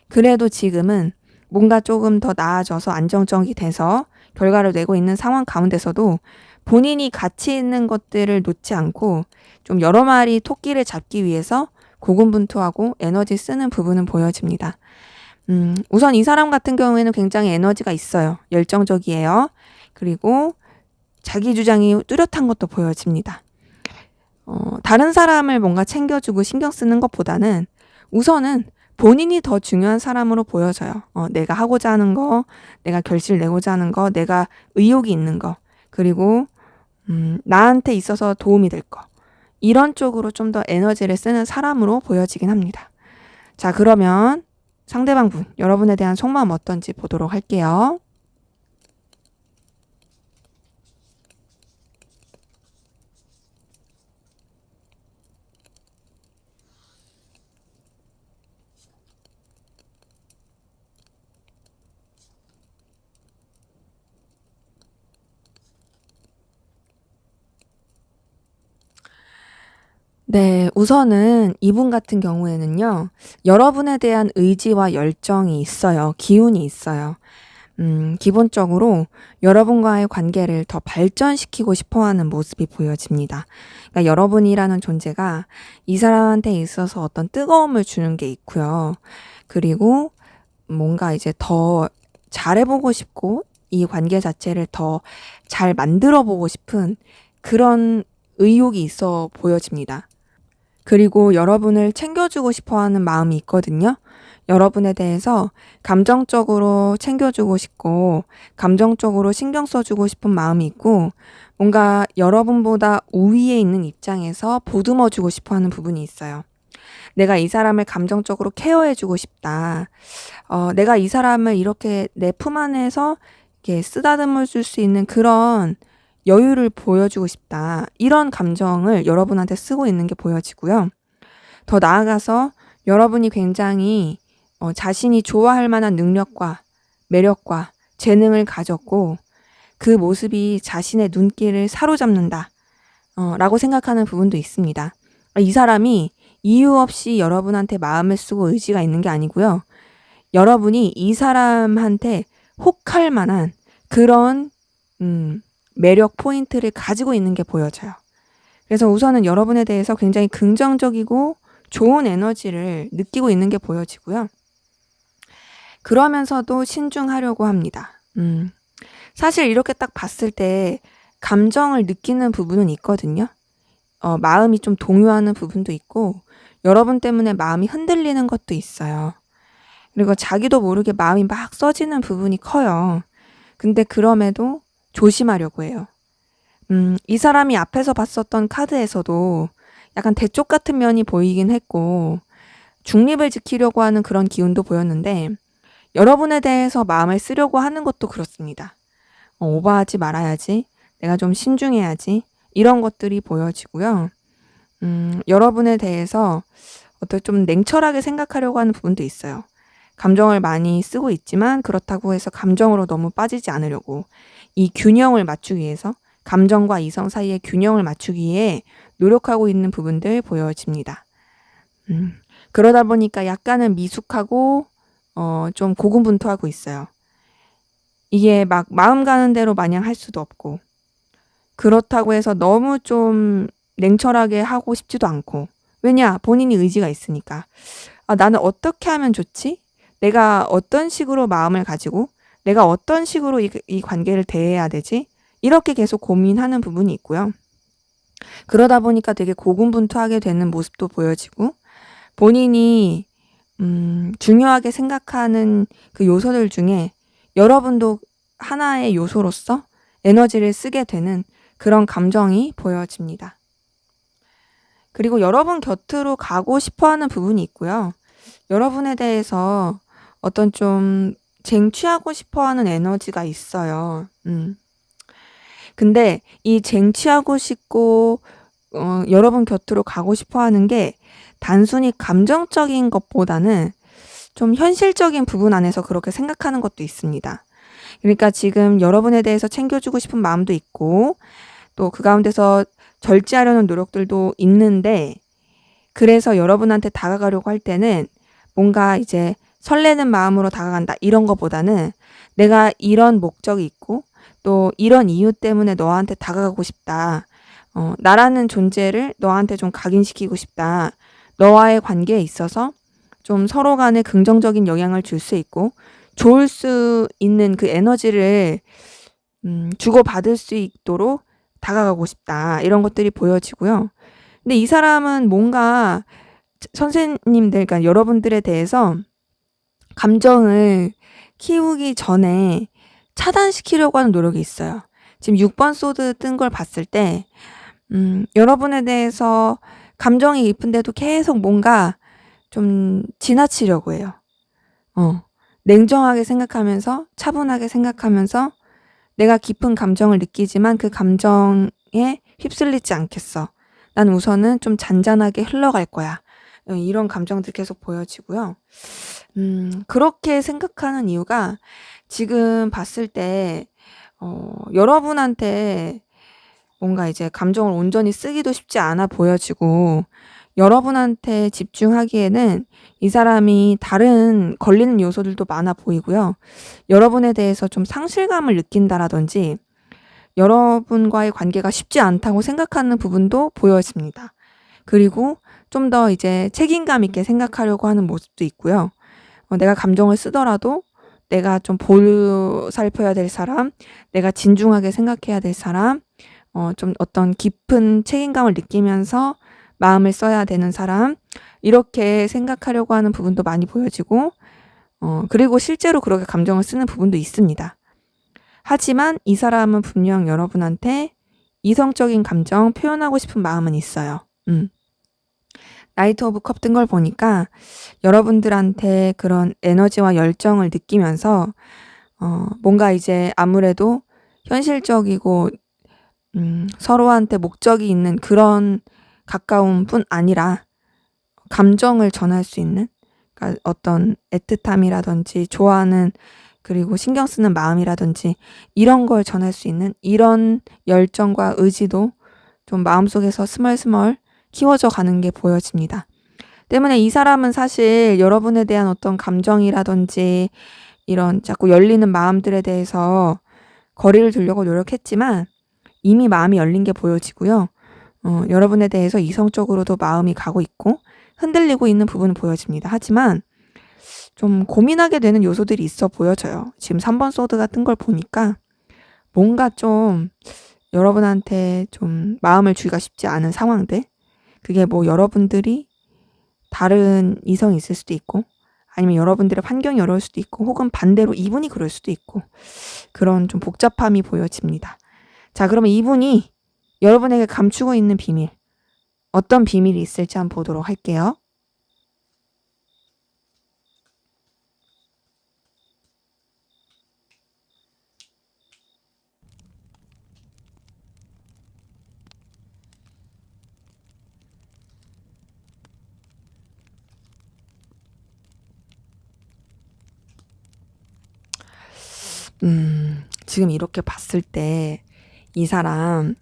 그래도 지금은 뭔가 조금 더 나아져서 안정적이 돼서 결과를 내고 있는 상황 가운데서도 본인이 가치 있는 것들을 놓지 않고 좀 여러 마리 토끼를 잡기 위해서 고군분투하고 에너지 쓰는 부분은 보여집니다. 우선 이 사람 같은 경우에는 굉장히 에너지가 있어요. 열정적이에요. 그리고 자기 주장이 뚜렷한 것도 보여집니다. 다른 사람을 뭔가 챙겨주고 신경 쓰는 것보다는 우선은 본인이 더 중요한 사람으로 보여져요. 내가 하고자 하는 거, 내가 결실을 내고자 하는 거, 내가 의욕이 있는 거, 그리고 나한테 있어서 도움이 될 거. 이런 쪽으로 좀 더 에너지를 쓰는 사람으로 보여지긴 합니다. 자, 그러면 상대방 분, 여러분에 대한 속마음 어떤지 보도록 할게요. 네, 우선은 이분 같은 경우에는요, 여러분에 대한 의지와 열정이 있어요. 기운이 있어요. 기본적으로 여러분과의 관계를 더 발전시키고 싶어 하는 모습이 보여집니다. 그러니까 여러분이라는 존재가 이 사람한테 있어서 어떤 뜨거움을 주는 게 있고요. 그리고 뭔가 이제 더 잘해보고 싶고, 이 관계 자체를 더 잘 만들어 보고 싶은 그런 의욕이 있어 보여집니다. 그리고 여러분을 챙겨주고 싶어 하는 마음이 있거든요. 여러분에 대해서 감정적으로 챙겨주고 싶고, 감정적으로 신경 써주고 싶은 마음이 있고, 뭔가 여러분보다 우위에 있는 입장에서 보듬어주고 싶어 하는 부분이 있어요. 내가 이 사람을 감정적으로 케어해주고 싶다. 내가 이 사람을 이렇게 내 품 안에서 이렇게 쓰다듬을 줄 수 있는 그런 여유를 보여주고 싶다. 이런 감정을 여러분한테 쓰고 있는 게 보여지고요. 더 나아가서 여러분이 굉장히 자신이 좋아할 만한 능력과 매력과 재능을 가졌고 그 모습이 자신의 눈길을 사로잡는다. 라고 생각하는 부분도 있습니다. 이 사람이 이유 없이 여러분한테 마음을 쓰고 의지가 있는 게 아니고요. 여러분이 이 사람한테 혹할 만한 그런 매력 포인트를 가지고 있는 게 보여져요. 그래서 우선은 여러분에 대해서 굉장히 긍정적이고 좋은 에너지를 느끼고 있는 게 보여지고요. 그러면서도 신중하려고 합니다. 사실 이렇게 딱 봤을 때 감정을 느끼는 부분은 있거든요. 마음이 좀 동요하는 부분도 있고 여러분 때문에 마음이 흔들리는 것도 있어요. 그리고 자기도 모르게 마음이 막 써지는 부분이 커요. 근데 그럼에도 조심하려고 해요. 이 사람이 앞에서 봤었던 카드에서도 약간 대쪽 같은 면이 보이긴 했고 중립을 지키려고 하는 그런 기운도 보였는데 여러분에 대해서 마음을 쓰려고 하는 것도 그렇습니다. 오버하지 말아야지. 내가 좀 신중해야지. 이런 것들이 보여지고요. 여러분에 대해서 어떻게 좀 냉철하게 생각하려고 하는 부분도 있어요. 감정을 많이 쓰고 있지만 그렇다고 해서 감정으로 너무 빠지지 않으려고 이 균형을 맞추기 위해서 감정과 이성 사이의 균형을 맞추기 위해 노력하고 있는 부분들 보여집니다. 그러다 보니까 약간은 미숙하고 좀 고군분투하고 있어요. 이게 막 마음 가는 대로 마냥 할 수도 없고 그렇다고 해서 너무 좀 냉철하게 하고 싶지도 않고 왜냐? 본인이 의지가 있으니까 나는 어떻게 하면 좋지? 내가 어떤 식으로 마음을 가지고 내가 어떤 식으로 이 관계를 대해야 되지? 이렇게 계속 고민하는 부분이 있고요. 그러다 보니까 되게 고군분투하게 되는 모습도 보여지고 본인이 중요하게 생각하는 그 요소들 중에 여러분도 하나의 요소로서 에너지를 쓰게 되는 그런 감정이 보여집니다. 그리고 여러분 곁으로 가고 싶어하는 부분이 있고요. 여러분에 대해서 어떤 좀 쟁취하고 싶어하는 에너지가 있어요. 근데 이 쟁취하고 싶고 여러분 곁으로 가고 싶어하는 게 단순히 감정적인 것보다는 좀 현실적인 부분 안에서 그렇게 생각하는 것도 있습니다. 그러니까 지금 여러분에 대해서 챙겨주고 싶은 마음도 있고 또 그 가운데서 절제하려는 노력들도 있는데 그래서 여러분한테 다가가려고 할 때는 뭔가 이제 설레는 마음으로 다가간다 이런 것보다는 내가 이런 목적이 있고 또 이런 이유 때문에 너한테 다가가고 싶다. 나라는 존재를 너한테 좀 각인시키고 싶다. 너와의 관계에 있어서 좀 서로 간에 긍정적인 영향을 줄 수 있고 좋을 수 있는 그 에너지를 주고받을 수 있도록 다가가고 싶다. 이런 것들이 보여지고요. 근데 이 사람은 뭔가 선생님들, 그러니까 여러분들에 대해서 감정을 키우기 전에 차단시키려고 하는 노력이 있어요. 지금 6번 소드 뜬 걸 봤을 때 여러분에 대해서 감정이 깊은데도 계속 뭔가 좀 지나치려고 해요. 냉정하게 생각하면서 차분하게 생각하면서 내가 깊은 감정을 느끼지만 그 감정에 휩쓸리지 않겠어. 난 우선은 좀 잔잔하게 흘러갈 거야. 이런 감정들 계속 보여지고요. 그렇게 생각하는 이유가 지금 봤을 때 여러분한테 뭔가 이제 감정을 온전히 쓰기도 쉽지 않아 보여지고, 여러분한테 집중하기에는 이 사람이 다른 걸리는 요소들도 많아 보이고요. 여러분에 대해서 좀 상실감을 느낀다라든지 여러분과의 관계가 쉽지 않다고 생각하는 부분도 보여집니다. 그리고 좀 더 이제 책임감 있게 생각하려고 하는 모습도 있고요. 내가 감정을 쓰더라도 내가 좀 보살펴야 될 사람, 내가 진중하게 생각해야 될 사람, 좀 어떤 깊은 책임감을 느끼면서 마음을 써야 되는 사람, 이렇게 생각하려고 하는 부분도 많이 보여지고, 그리고 실제로 그렇게 감정을 쓰는 부분도 있습니다. 하지만 이 사람은 분명 여러분한테 이성적인 감정 표현하고 싶은 마음은 있어요. 나이트 오브 컵 뜬 걸 보니까 여러분들한테 그런 에너지와 열정을 느끼면서 뭔가 이제 아무래도 현실적이고 서로한테 목적이 있는 그런 가까움뿐 아니라 감정을 전할 수 있는, 그러니까 어떤 애틋함이라든지 좋아하는, 그리고 신경 쓰는 마음이라든지 이런 걸 전할 수 있는 이런 열정과 의지도 좀 마음속에서 스멀스멀 키워져 가는 게 보여집니다. 때문에 이 사람은 사실 여러분에 대한 어떤 감정이라든지 이런 자꾸 열리는 마음들에 대해서 거리를 두려고 노력했지만 이미 마음이 열린 게 보여지고요. 여러분에 대해서 이성적으로도 마음이 가고 있고 흔들리고 있는 부분은 보여집니다. 하지만 좀 고민하게 되는 요소들이 있어 보여져요. 지금 3번 소드 같은 걸 보니까 뭔가 좀 여러분한테 좀 마음을 주기가 쉽지 않은 상황들, 그게 뭐 여러분들이 다른 이성이 있을 수도 있고, 아니면 여러분들의 환경이 어려울 수도 있고, 혹은 반대로 이분이 그럴 수도 있고, 그런 좀 복잡함이 보여집니다. 자, 그러면 이분이 여러분에게 감추고 있는 비밀, 어떤 비밀이 있을지 한번 보도록 할게요. 지금 이렇게 봤을 때 이 사람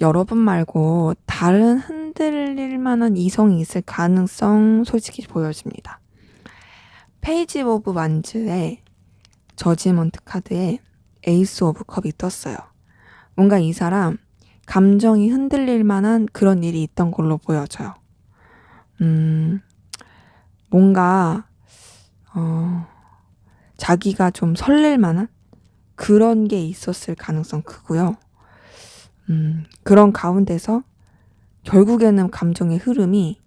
여러분 말고 다른 흔들릴 만한 이성이 있을 가능성 솔직히 보여집니다. 페이지 오브 완즈에 저지먼트 카드에 에이스 오브 컵이 떴어요. 뭔가 이 사람 감정이 흔들릴 만한 그런 일이 있던 걸로 보여져요. 뭔가 자기가 좀 설렐 만한 그런 게 있었을 가능성 크고요. 그런 가운데서 결국에는 감정의 흐름이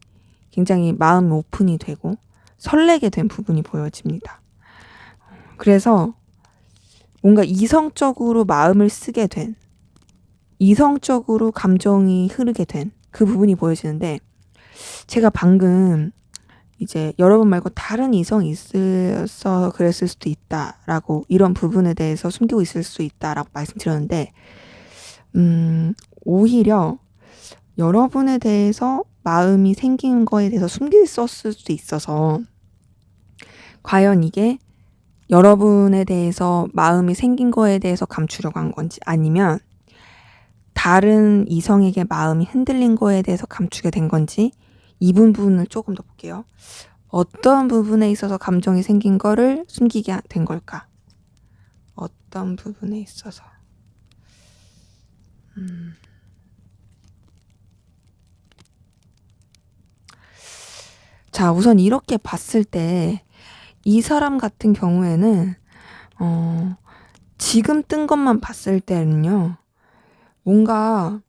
굉장히 마음이 오픈이 되고 설레게 된 부분이 보여집니다. 그래서 뭔가 이성적으로 마음을 쓰게 된, 이성적으로 감정이 흐르게 된 그 부분이 보여지는데, 제가 방금 이제 여러분 말고 다른 이성이 있어서 그랬을 수도 있다라고, 이런 부분에 대해서 숨기고 있을 수 있다라고 말씀드렸는데, 오히려 여러분에 대해서 마음이 생긴 거에 대해서 숨겼었을 수도 있어서, 과연 이게 여러분에 대해서 마음이 생긴 거에 대해서 감추려고 한 건지, 아니면 다른 이성에게 마음이 흔들린 거에 대해서 감추게 된 건지, 이 부분을 조금 더 볼게요. 어떤 부분에 있어서 감정이 생긴 거를 숨기게 된 걸까? 어떤 부분에 있어서. 자, 우선 이렇게 봤을 때 이 사람 같은 경우에는 지금 뜬 것만 봤을 때는요. 뭔가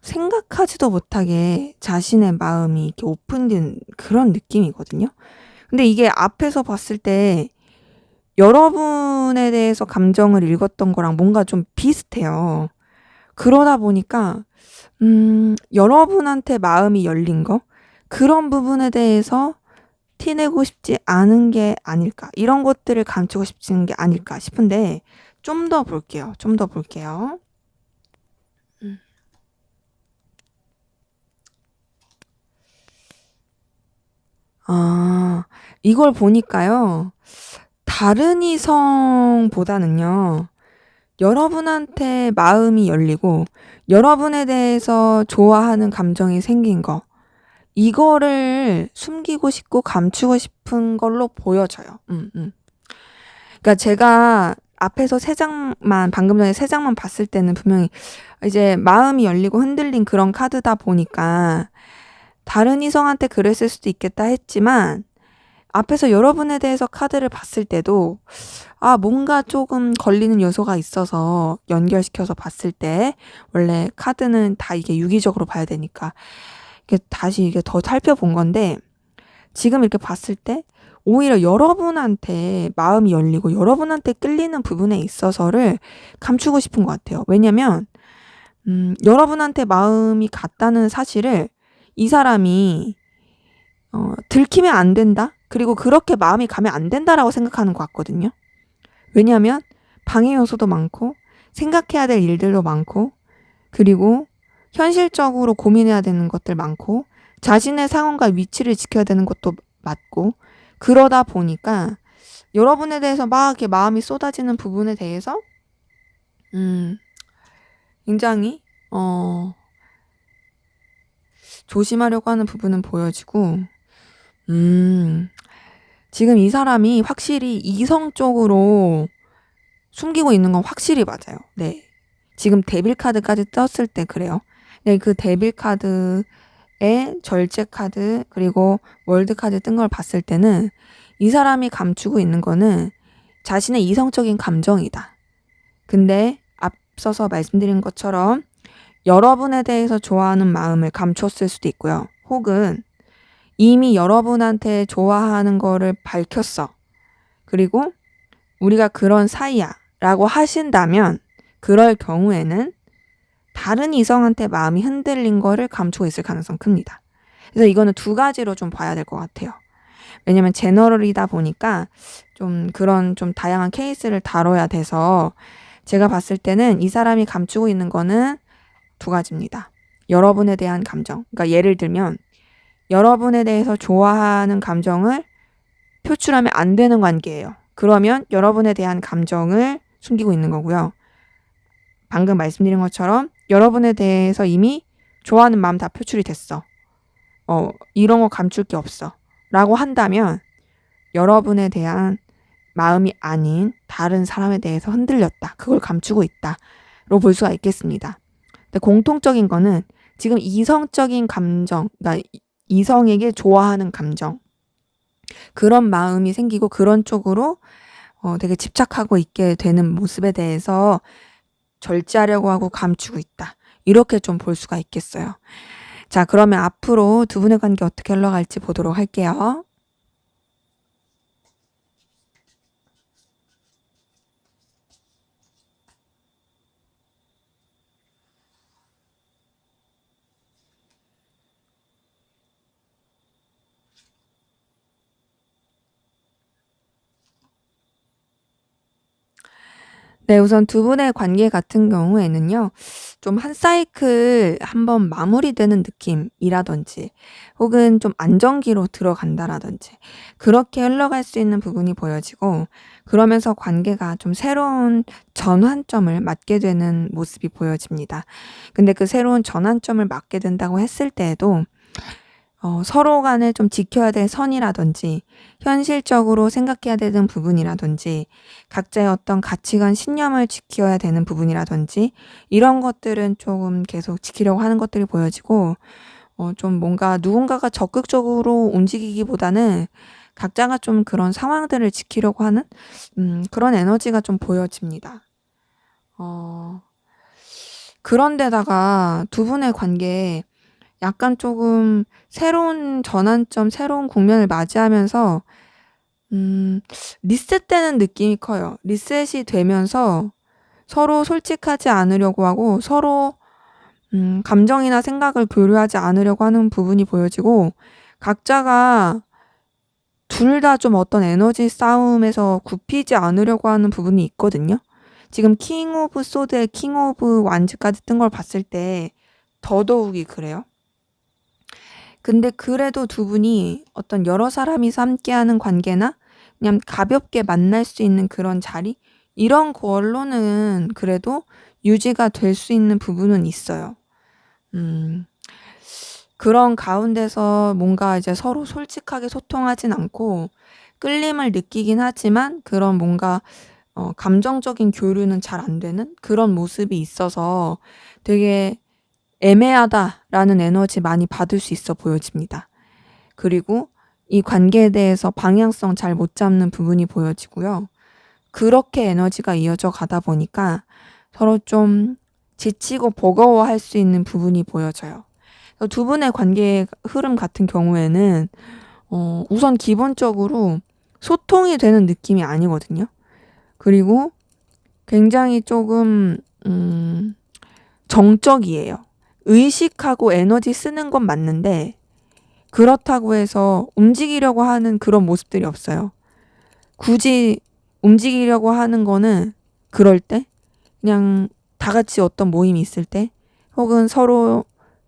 생각하지도 못하게 자신의 마음이 이렇게 오픈된 그런 느낌이거든요. 근데 이게 앞에서 봤을 때 여러분에 대해서 감정을 읽었던 거랑 뭔가 좀 비슷해요. 그러다 보니까 여러분한테 마음이 열린 거 그런 부분에 대해서 티내고 싶지 않은 게 아닐까. 이런 것들을 감추고 싶은 게 아닐까 싶은데 좀 더 볼게요. 좀 더 볼게요. 아, 이걸 보니까요. 다른 이성보다는요. 여러분한테 마음이 열리고 여러분에 대해서 좋아하는 감정이 생긴 거 이거를 숨기고 싶고 감추고 싶은 걸로 보여져요. 그러니까 제가 앞에서 방금 전에 세 장만 봤을 때는 분명히 이제 마음이 열리고 흔들린 그런 카드다 보니까 다른 이성한테 그랬을 수도 있겠다 했지만 앞에서 여러분에 대해서 카드를 봤을 때도 뭔가 조금 걸리는 요소가 있어서 연결시켜서 봤을 때 원래 카드는 다 이게 유기적으로 봐야 되니까 다시 이게 더 살펴본 건데 지금 이렇게 봤을 때 오히려 여러분한테 마음이 열리고 여러분한테 끌리는 부분에 있어서를 감추고 싶은 것 같아요. 왜냐면 여러분한테 마음이 갔다는 사실을 이 사람이 들키면 안 된다? 그리고 그렇게 마음이 가면 안 된다라고 생각하는 것 같거든요. 왜냐하면 방해 요소도 많고 생각해야 될 일들도 많고 그리고 현실적으로 고민해야 되는 것들 많고 자신의 상황과 위치를 지켜야 되는 것도 맞고 그러다 보니까 여러분에 대해서 막 이렇게 마음이 쏟아지는 부분에 대해서 굉장히 조심하려고 하는 부분은 보여지고 지금 이 사람이 확실히 이성적으로 숨기고 있는 건 확실히 맞아요. 네. 지금 데빌 카드까지 떴을 때 그래요. 네, 그 데빌 카드에 절제 카드 그리고 월드 카드 뜬 걸 봤을 때는 이 사람이 감추고 있는 거는 자신의 이성적인 감정이다. 근데 앞서서 말씀드린 것처럼 여러분에 대해서 좋아하는 마음을 감췄을 수도 있고요. 혹은 이미 여러분한테 좋아하는 거를 밝혔어. 그리고 우리가 그런 사이야 라고 하신다면 그럴 경우에는 다른 이성한테 마음이 흔들린 거를 감추고 있을 가능성이 큽니다. 그래서 이거는 두 가지로 좀 봐야 될 것 같아요. 왜냐면 제너럴이다 보니까 좀 그런 좀 다양한 케이스를 다뤄야 돼서 제가 봤을 때는 이 사람이 감추고 있는 거는 두 가지입니다. 여러분에 대한 감정. 그러니까 예를 들면 여러분에 대해서 좋아하는 감정을 표출하면 안 되는 관계예요. 그러면 여러분에 대한 감정을 숨기고 있는 거고요. 방금 말씀드린 것처럼 여러분에 대해서 이미 좋아하는 마음 다 표출이 됐어. 이런 거 감출 게 없어. 라고 한다면 여러분에 대한 마음이 아닌 다른 사람에 대해서 흔들렸다. 그걸 감추고 있다. 로 볼 수가 있겠습니다. 근데 공통적인 거는 지금 이성적인 감정, 그러니까 이성에게 좋아하는 감정 그런 마음이 생기고 그런 쪽으로 되게 집착하고 있게 되는 모습에 대해서 절제하려고 하고 감추고 있다. 이렇게 좀 볼 수가 있겠어요. 자, 그러면 앞으로 두 분의 관계 어떻게 흘러갈지 보도록 할게요. 네, 우선 두 분의 관계 같은 경우에는요. 좀 한 사이클 한번 마무리되는 느낌이라든지 혹은 좀 안정기로 들어간다라든지 그렇게 흘러갈 수 있는 부분이 보여지고 그러면서 관계가 좀 새로운 전환점을 맞게 되는 모습이 보여집니다. 근데 그 새로운 전환점을 맞게 된다고 했을 때에도 서로 간에 좀 지켜야 될 선이라든지 현실적으로 생각해야 되는 부분이라든지 각자의 어떤 가치관, 신념을 지켜야 되는 부분이라든지 이런 것들은 조금 계속 지키려고 하는 것들이 보여지고 좀 뭔가 누군가가 적극적으로 움직이기보다는 각자가 좀 그런 상황들을 지키려고 하는 그런 에너지가 좀 보여집니다. 그런데다가 두 분의 관계에 약간 조금 새로운 전환점, 새로운 국면을 맞이하면서 리셋되는 느낌이 커요. 리셋이 되면서 서로 솔직하지 않으려고 하고 서로 감정이나 생각을 교류하지 않으려고 하는 부분이 보여지고 각자가 둘 다 좀 어떤 에너지 싸움에서 굽히지 않으려고 하는 부분이 있거든요. 지금 킹 오브 소드에 킹 오브 완즈까지 뜬 걸 봤을 때 더더욱이 그래요. 근데 그래도 두 분이 어떤 여러 사람이서 함께하는 관계나 그냥 가볍게 만날 수 있는 그런 자리? 이런 걸로는 그래도 유지가 될 수 있는 부분은 있어요. 그런 가운데서 뭔가 이제 서로 솔직하게 소통하진 않고 끌림을 느끼긴 하지만 그런 뭔가 감정적인 교류는 잘 안 되는 그런 모습이 있어서 되게 애매하다라는 에너지 많이 받을 수 있어 보여집니다. 그리고 이 관계에 대해서 방향성 잘 못 잡는 부분이 보여지고요. 그렇게 에너지가 이어져 가다 보니까 서로 좀 지치고 버거워할 수 있는 부분이 보여져요. 두 분의 관계의 흐름 같은 경우에는 우선 기본적으로 소통이 되는 느낌이 아니거든요. 그리고 굉장히 조금 정적이에요. 의식하고 에너지 쓰는 건 맞는데 그렇다고 해서 움직이려고 하는 그런 모습들이 없어요. 굳이 움직이려고 하는 거는 그럴 때 그냥 다 같이 어떤 모임이 있을 때 혹은 서로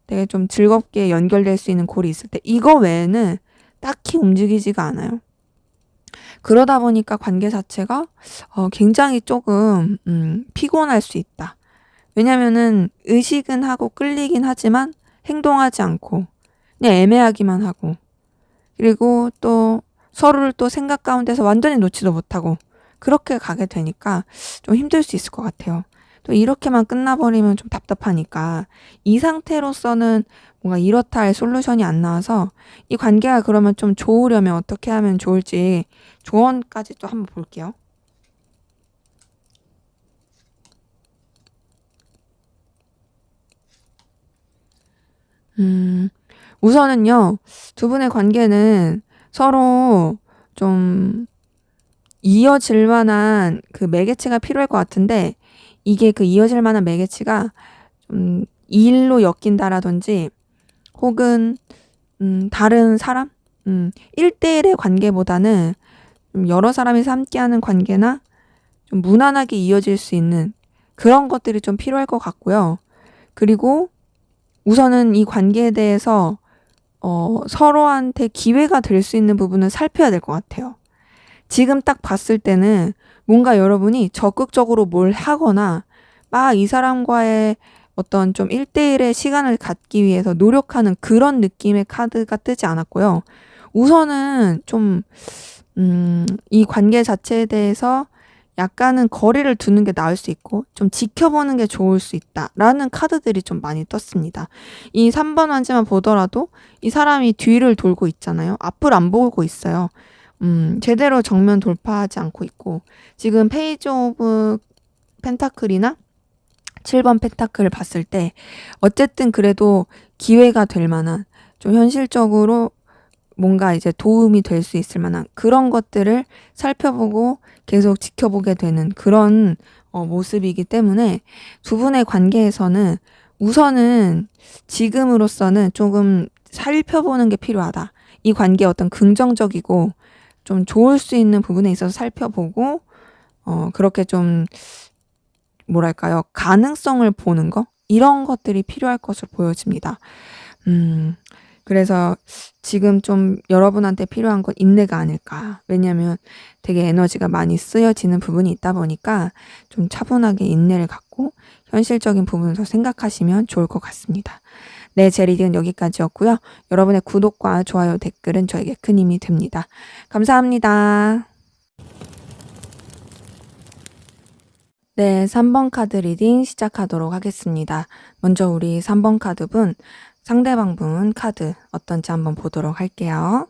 되게 좀 즐겁게 연결될 수 있는 골이 있을 때 이거 외에는 딱히 움직이지가 않아요. 그러다 보니까 관계 자체가 굉장히 조금 피곤할 수 있다. 왜냐면은 의식은 하고 끌리긴 하지만 행동하지 않고 그냥 애매하기만 하고 그리고 또 서로를 또 생각 가운데서 완전히 놓지도 못하고 그렇게 가게 되니까 좀 힘들 수 있을 것 같아요. 또 이렇게만 끝나버리면 좀 답답하니까 이 상태로서는 뭔가 이렇다 할 솔루션이 안 나와서 이 관계가 그러면 좀 좋으려면 어떻게 하면 좋을지 조언까지 또 한번 볼게요. 우선은요, 두 분의 관계는 서로 좀 이어질 만한 그 매개체가 필요할 것 같은데, 이게 그 이어질 만한 매개체가 좀 일로 엮인다라든지, 혹은, 다른 사람? 1대1의 관계보다는 좀 여러 사람이서 함께하는 관계나 좀 무난하게 이어질 수 있는 그런 것들이 좀 필요할 것 같고요. 그리고 우선은 이 관계에 대해서 서로한테 기회가 될 수 있는 부분은 살펴야 될 것 같아요. 지금 딱 봤을 때는 뭔가 여러분이 적극적으로 뭘 하거나 막 이 사람과의 어떤 좀 1대1의 시간을 갖기 위해서 노력하는 그런 느낌의 카드가 뜨지 않았고요. 우선은 좀, 이 관계 자체에 대해서 약간은 거리를 두는 게 나을 수 있고 좀 지켜보는 게 좋을 수 있다라는 카드들이 좀 많이 떴습니다. 이 3번 한지만 보더라도 이 사람이 뒤를 돌고 있잖아요. 앞을 안 보고 있어요. 제대로 정면 돌파하지 않고 있고 지금 페이지 오브 펜타클이나 7번 펜타클을 봤을 때 어쨌든 그래도 기회가 될 만한 좀 현실적으로 뭔가 이제 도움이 될 수 있을 만한 그런 것들을 살펴보고 계속 지켜보게 되는 그런 모습이기 때문에 두 분의 관계에서는 우선은 지금으로서는 조금 살펴보는 게 필요하다. 이 관계의 어떤 긍정적이고 좀 좋을 수 있는 부분에 있어서 살펴보고 그렇게 좀 뭐랄까요? 가능성을 보는 거? 이런 것들이 필요할 것으로 보여집니다. 그래서 지금 좀 여러분한테 필요한 건 인내가 아닐까. 왜냐면 되게 에너지가 많이 쓰여지는 부분이 있다 보니까 좀 차분하게 인내를 갖고 현실적인 부분을 더 생각하시면 좋을 것 같습니다. 네, 제 리딩은 여기까지였고요. 여러분의 구독과 좋아요, 댓글은 저에게 큰 힘이 됩니다. 감사합니다. 네, 3번 카드 리딩 시작하도록 하겠습니다. 먼저 우리 3번 카드분, 상대방 분 카드 어떤지 한번 보도록 할게요.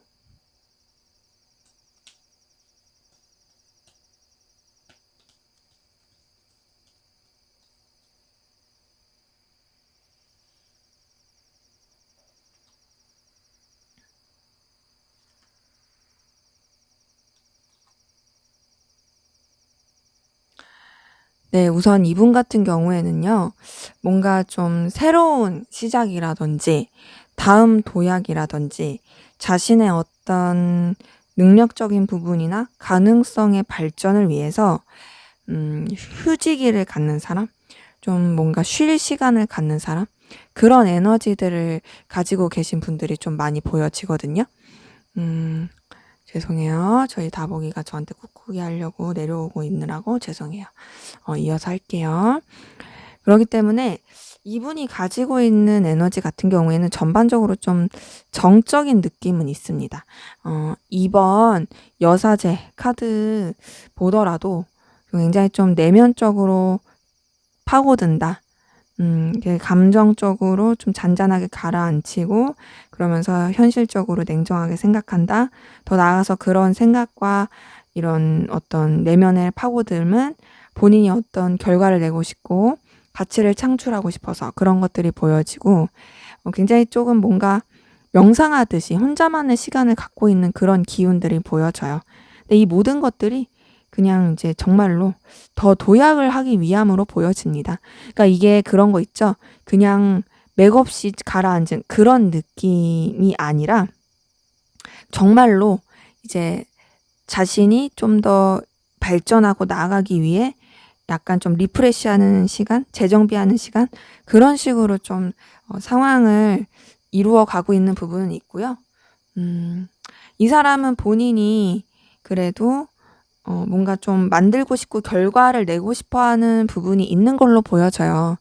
네, 우선 이분 같은 경우에는요, 뭔가 좀 새로운 시작이라든지, 다음 도약이라든지, 자신의 어떤 능력적인 부분이나 가능성의 발전을 위해서, 휴지기를 갖는 사람? 좀 뭔가 쉴 시간을 갖는 사람? 그런 에너지들을 가지고 계신 분들이 좀 많이 보여지거든요. 음, 죄송해요. 저희 다보기가 저한테 쿡쿡이 하려고 내려오고 있느라고 죄송해요. 이어서 할게요. 그렇기 때문에 이분이 가지고 있는 에너지 같은 경우에는 전반적으로 좀 정적인 느낌은 있습니다. 2번 여사제 카드 보더라도 굉장히 좀 내면적으로 파고든다. 감정적으로 좀 잔잔하게 가라앉히고 그러면서 현실적으로 냉정하게 생각한다. 더 나아가서 그런 생각과 이런 어떤 내면의 파고듦은 본인이 어떤 결과를 내고 싶고 가치를 창출하고 싶어서 그런 것들이 보여지고 굉장히 조금 뭔가 명상하듯이 혼자만의 시간을 갖고 있는 그런 기운들이 보여져요. 근데 이 모든 것들이 그냥 이제 정말로 더 도약을 하기 위함으로 보여집니다. 그러니까 이게 그런 거 있죠. 그냥 맥없이 가라앉은 그런 느낌이 아니라 정말로 이제 자신이 좀 더 발전하고 나아가기 위해 약간 좀 리프레시하는 시간, 재정비하는 시간 그런 식으로 좀 상황을 이루어 가고 있는 부분은 있고요. 이 사람은 본인이 그래도 뭔가 좀 만들고 싶고 결과를 내고 싶어 하는 부분이 있는 걸로 보여져요.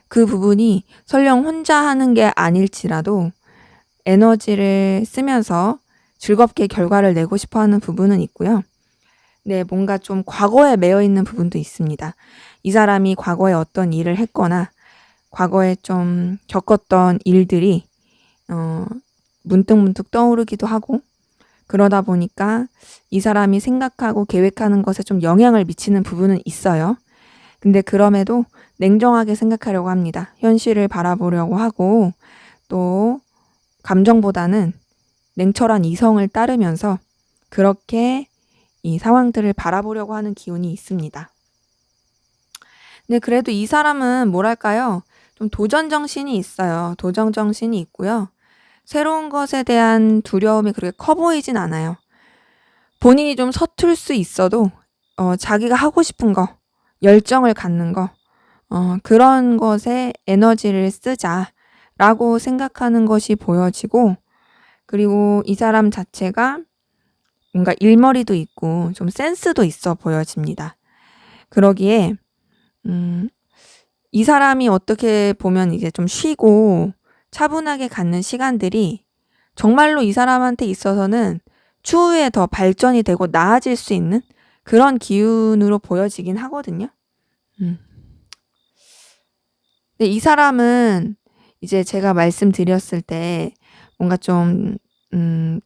그 부분이 설령 혼자 하는 게 아닐지라도 에너지를 쓰면서 즐겁게 결과를 내고 싶어 하는 부분은 있고요. 네, 뭔가 좀 과거에 매여 있는 부분도 있습니다. 이 사람이 과거에 어떤 일을 했거나 과거에 좀 겪었던 일들이 문득문득 떠오르기도 하고 그러다 보니까 이 사람이 생각하고 계획하는 것에 좀 영향을 미치는 부분은 있어요. 근데 그럼에도 냉정하게 생각하려고 합니다. 현실을 바라보려고 하고 또 감정보다는 냉철한 이성을 따르면서 그렇게 이 상황들을 바라보려고 하는 기운이 있습니다. 근데 그래도 이 사람은 뭐랄까요? 좀 도전 정신이 있어요. 도전 정신이 있고요. 새로운 것에 대한 두려움이 그렇게 커 보이진 않아요. 본인이 좀 서툴 수 있어도 자기가 하고 싶은 거, 열정을 갖는 거, 그런 것에 에너지를 쓰자라고 생각하는 것이 보여지고 그리고 이 사람 자체가 뭔가 일머리도 있고 좀 센스도 있어 보여집니다. 그러기에 이 사람이 어떻게 보면 이제 좀 쉬고 차분하게 갖는 시간들이 정말로 이 사람한테 있어서는 추후에 더 발전이 되고 나아질 수 있는 그런 기운으로 보여지긴 하거든요. 근데 이 사람은 이제 제가 말씀드렸을 때 뭔가 좀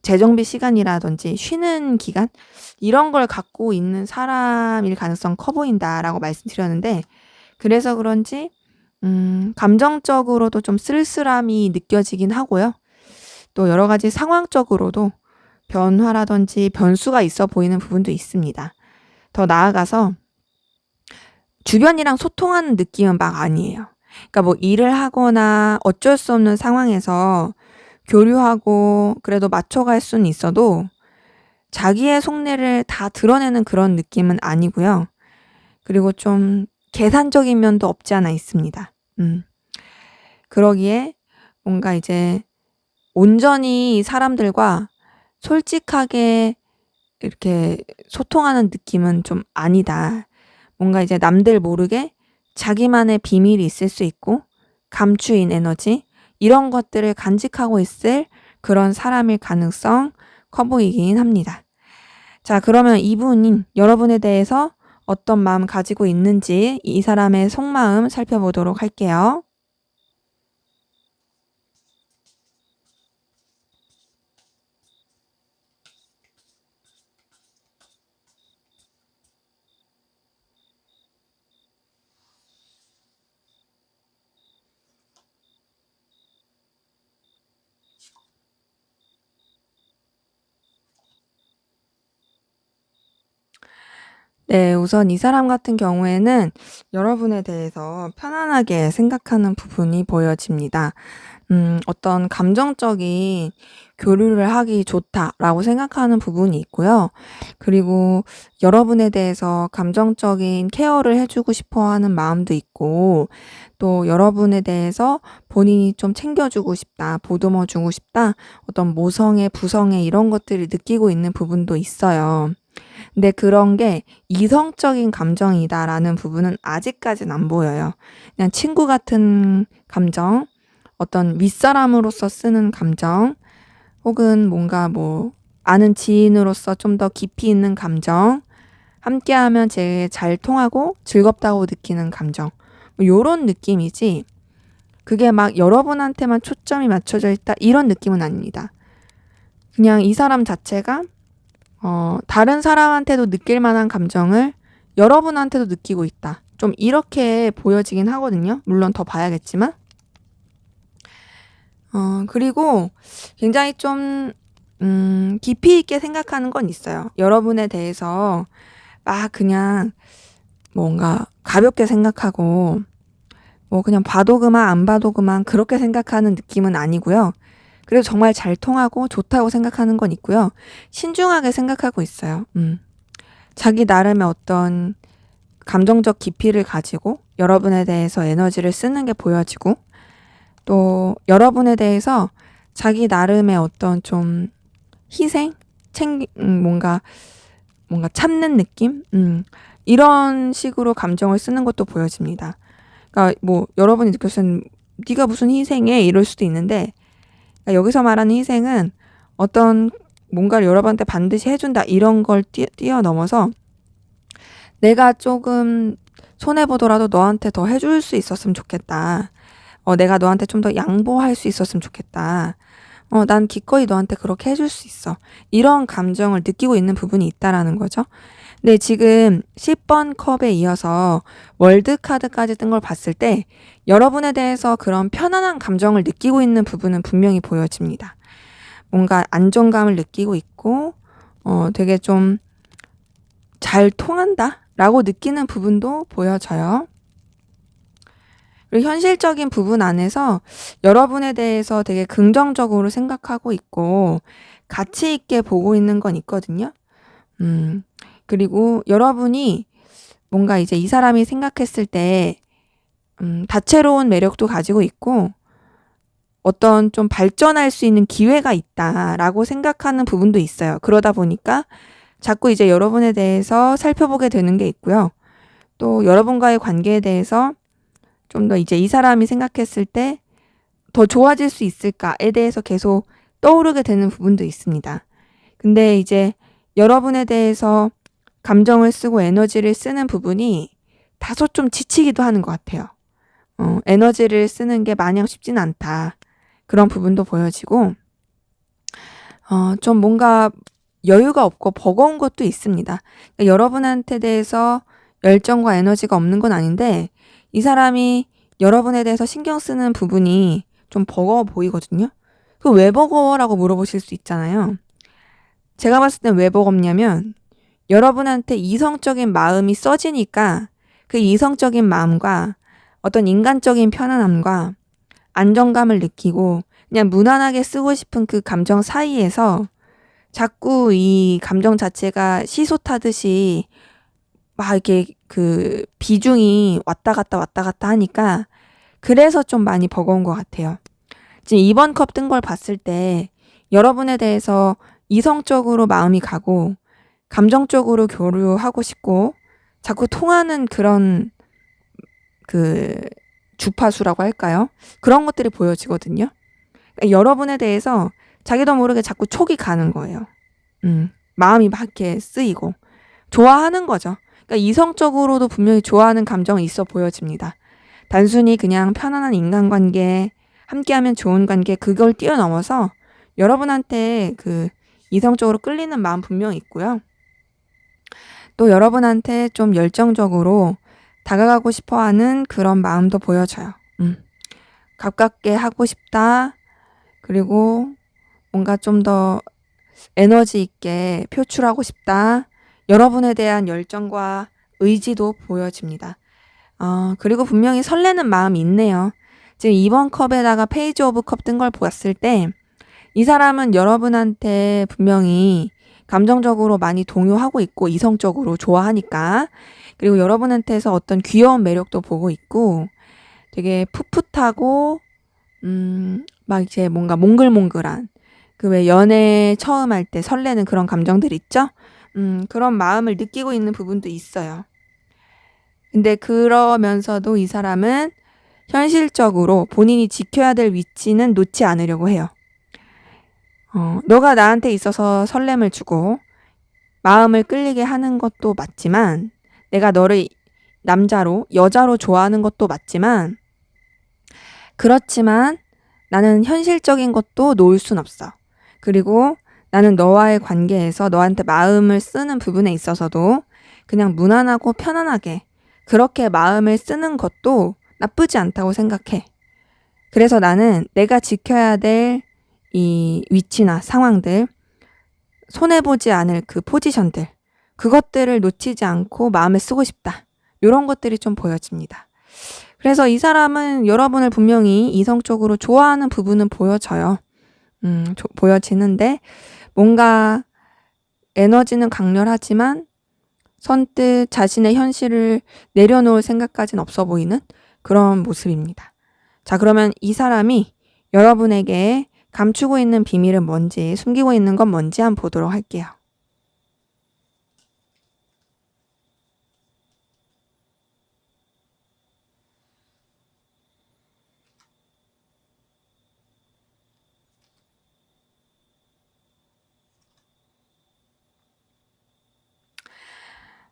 재정비 시간이라든지 쉬는 기간 이런 걸 갖고 있는 사람일 가능성 커 보인다라고 말씀드렸는데 그래서 그런지 감정적으로도 좀 쓸쓸함이 느껴지긴 하고요. 또 여러 가지 상황적으로도 변화라든지 변수가 있어 보이는 부분도 있습니다. 더 나아가서 주변이랑 소통하는 느낌은 막 아니에요. 그러니까 뭐 일을 하거나 어쩔 수 없는 상황에서 교류하고 그래도 맞춰갈 수는 있어도 자기의 속내를 다 드러내는 그런 느낌은 아니고요. 그리고 좀 계산적인 면도 없지 않아 있습니다. 그러기에 뭔가 이제 온전히 사람들과 솔직하게 이렇게 소통하는 느낌은 좀 아니다. 뭔가 이제 남들 모르게 자기만의 비밀이 있을 수 있고 감추인 에너지 이런 것들을 간직하고 있을 그런 사람일 가능성 커 보이긴 합니다. 자, 그러면 이분인 여러분에 대해서 어떤 마음 가지고 있는지 이 사람의 속마음 살펴보도록 할게요. 네, 우선 이 사람 같은 경우에는 여러분에 대해서 편안하게 생각하는 부분이 보여집니다. 어떤 감정적인 교류를 하기 좋다라고 생각하는 부분이 있고요. 그리고 여러분에 대해서 감정적인 케어를 해주고 싶어 하는 마음도 있고, 또 여러분에 대해서 본인이 좀 챙겨주고 싶다, 보듬어주고 싶다, 어떤 모성애, 부성애 이런 것들을 느끼고 있는 부분도 있어요. 근데 그런 게 이성적인 감정이다라는 부분은 아직까진 안 보여요. 그냥 친구 같은 감정, 어떤 윗사람으로서 쓰는 감정, 혹은 뭔가 뭐 아는 지인으로서 좀 더 깊이 있는 감정, 함께하면 제일 잘 통하고 즐겁다고 느끼는 감정, 뭐 요런 느낌이지, 그게 막 여러분한테만 초점이 맞춰져 있다 이런 느낌은 아닙니다. 그냥 이 사람 자체가 다른 사람한테도 느낄 만한 감정을 여러분한테도 느끼고 있다. 좀 이렇게 보여지긴 하거든요. 물론 더 봐야겠지만. 그리고 굉장히 좀, 깊이 있게 생각하는 건 있어요. 여러분에 대해서 막 그냥 뭔가 가볍게 생각하고, 뭐 그냥 봐도 그만 안 봐도 그만 그렇게 생각하는 느낌은 아니고요. 그래도 정말 잘 통하고 좋다고 생각하는 건 있고요. 신중하게 생각하고 있어요. 자기 나름의 어떤 감정적 깊이를 가지고 여러분에 대해서 에너지를 쓰는 게 보여지고, 또 여러분에 대해서 자기 나름의 어떤 좀 희생? 뭔가 참는 느낌? 이런 식으로 감정을 쓰는 것도 보여집니다. 그러니까 뭐 여러분이 느꼈을 땐 네가 무슨 희생해? 이럴 수도 있는데, 그러니까 여기서 말하는 희생은 어떤 뭔가를 여러분한테 반드시 해준다 이런 걸 뛰어넘어서 내가 조금 손해보더라도 너한테 더 해줄 수 있었으면 좋겠다. 내가 너한테 좀 더 양보할 수 있었으면 좋겠다. 난 기꺼이 너한테 그렇게 해줄 수 있어. 이런 감정을 느끼고 있는 부분이 있다라는 거죠. 근데 지금 10번 컵에 이어서 월드카드까지 뜬 걸 봤을 때 여러분에 대해서 그런 편안한 감정을 느끼고 있는 부분은 분명히 보여집니다. 뭔가 안정감을 느끼고 있고, 되게 좀 잘 통한다? 라고 느끼는 부분도 보여져요. 그리고 현실적인 부분 안에서 여러분에 대해서 되게 긍정적으로 생각하고 있고 가치 있게 보고 있는 건 있거든요. 그리고 여러분이 뭔가 이제 이 사람이 생각했을 때 다채로운 매력도 가지고 있고 어떤 좀 발전할 수 있는 기회가 있다라고 생각하는 부분도 있어요. 그러다 보니까 자꾸 이제 여러분에 대해서 살펴보게 되는 게 있고요. 또 여러분과의 관계에 대해서 좀 더 이제 이 사람이 생각했을 때 더 좋아질 수 있을까에 대해서 계속 떠오르게 되는 부분도 있습니다. 근데 이제 여러분에 대해서 감정을 쓰고 에너지를 쓰는 부분이 다소 좀 지치기도 하는 것 같아요. 에너지를 쓰는 게 마냥 쉽진 않다. 그런 부분도 보여지고, 좀 뭔가 여유가 없고 버거운 것도 있습니다. 그러니까 여러분한테 대해서 열정과 에너지가 없는 건 아닌데, 이 사람이 여러분에 대해서 신경 쓰는 부분이 좀 버거워 보이거든요. 그 왜 버거워라고 물어보실 수 있잖아요. 제가 봤을 땐 왜 버겁냐면 여러분한테 이성적인 마음이 써지니까 그 이성적인 마음과 어떤 인간적인 편안함과 안정감을 느끼고 그냥 무난하게 쓰고 싶은 그 감정 사이에서 자꾸 이 감정 자체가 시소 타듯이 막 이렇게 그 비중이 왔다 갔다 하니까 그래서 좀 많이 버거운 것 같아요. 지금 2번 컵 뜬 걸 봤을 때 여러분에 대해서 이성적으로 마음이 가고 감정적으로 교류하고 싶고 자꾸 통하는 그런 그 주파수라고 할까요? 그런 것들이 보여지거든요. 그러니까 여러분에 대해서 자기도 모르게 자꾸 촉이 가는 거예요. 마음이 막 이렇게 쓰이고 좋아하는 거죠. 그러니까 이성적으로도 분명히 좋아하는 감정이 있어 보여집니다. 단순히 그냥 편안한 인간관계, 함께하면 좋은 관계 그걸 뛰어넘어서 여러분한테 그 이성적으로 끌리는 마음 분명히 있고요. 또 여러분한테 좀 열정적으로 다가가고 싶어하는 그런 마음도 보여져요. 가깝게 하고 싶다. 그리고 뭔가 좀 더 에너지 있게 표출하고 싶다. 여러분에 대한 열정과 의지도 보여집니다. 그리고 분명히 설레는 마음이 있네요. 지금 2번 컵에다가 페이지 오브 컵 뜬 걸 보았을 때 이 사람은 여러분한테 분명히 감정적으로 많이 동요하고 있고 이성적으로 좋아하니까, 그리고 여러분한테서 어떤 귀여운 매력도 보고 있고 되게 풋풋하고 막 이제 뭔가 몽글몽글한 그 왜 연애 처음 할 때 설레는 그런 감정들 있죠? 그런 마음을 느끼고 있는 부분도 있어요. 근데 그러면서도 이 사람은 현실적으로 본인이 지켜야 될 위치는 놓지 않으려고 해요. 너가 나한테 있어서 설렘을 주고 마음을 끌리게 하는 것도 맞지만, 내가 너를 남자로, 여자로 좋아하는 것도 맞지만, 그렇지만 나는 현실적인 것도 놓을 순 없어. 그리고 나는 너와의 관계에서 너한테 마음을 쓰는 부분에 있어서도 그냥 무난하고 편안하게 그렇게 마음을 쓰는 것도 나쁘지 않다고 생각해. 그래서 나는 내가 지켜야 될 이 위치나 상황들, 손해보지 않을 그 포지션들, 그것들을 놓치지 않고 마음을 쓰고 싶다. 이런 것들이 좀 보여집니다. 그래서 이 사람은 여러분을 분명히 이성적으로 좋아하는 부분은 보여져요. 보여지는데 뭔가 에너지는 강렬하지만 선뜻 자신의 현실을 내려놓을 생각까지는 없어 보이는 그런 모습입니다. 자, 그러면 이 사람이 여러분에게 감추고 있는 비밀은 뭔지, 숨기고 있는 건 뭔지 한번 보도록 할게요.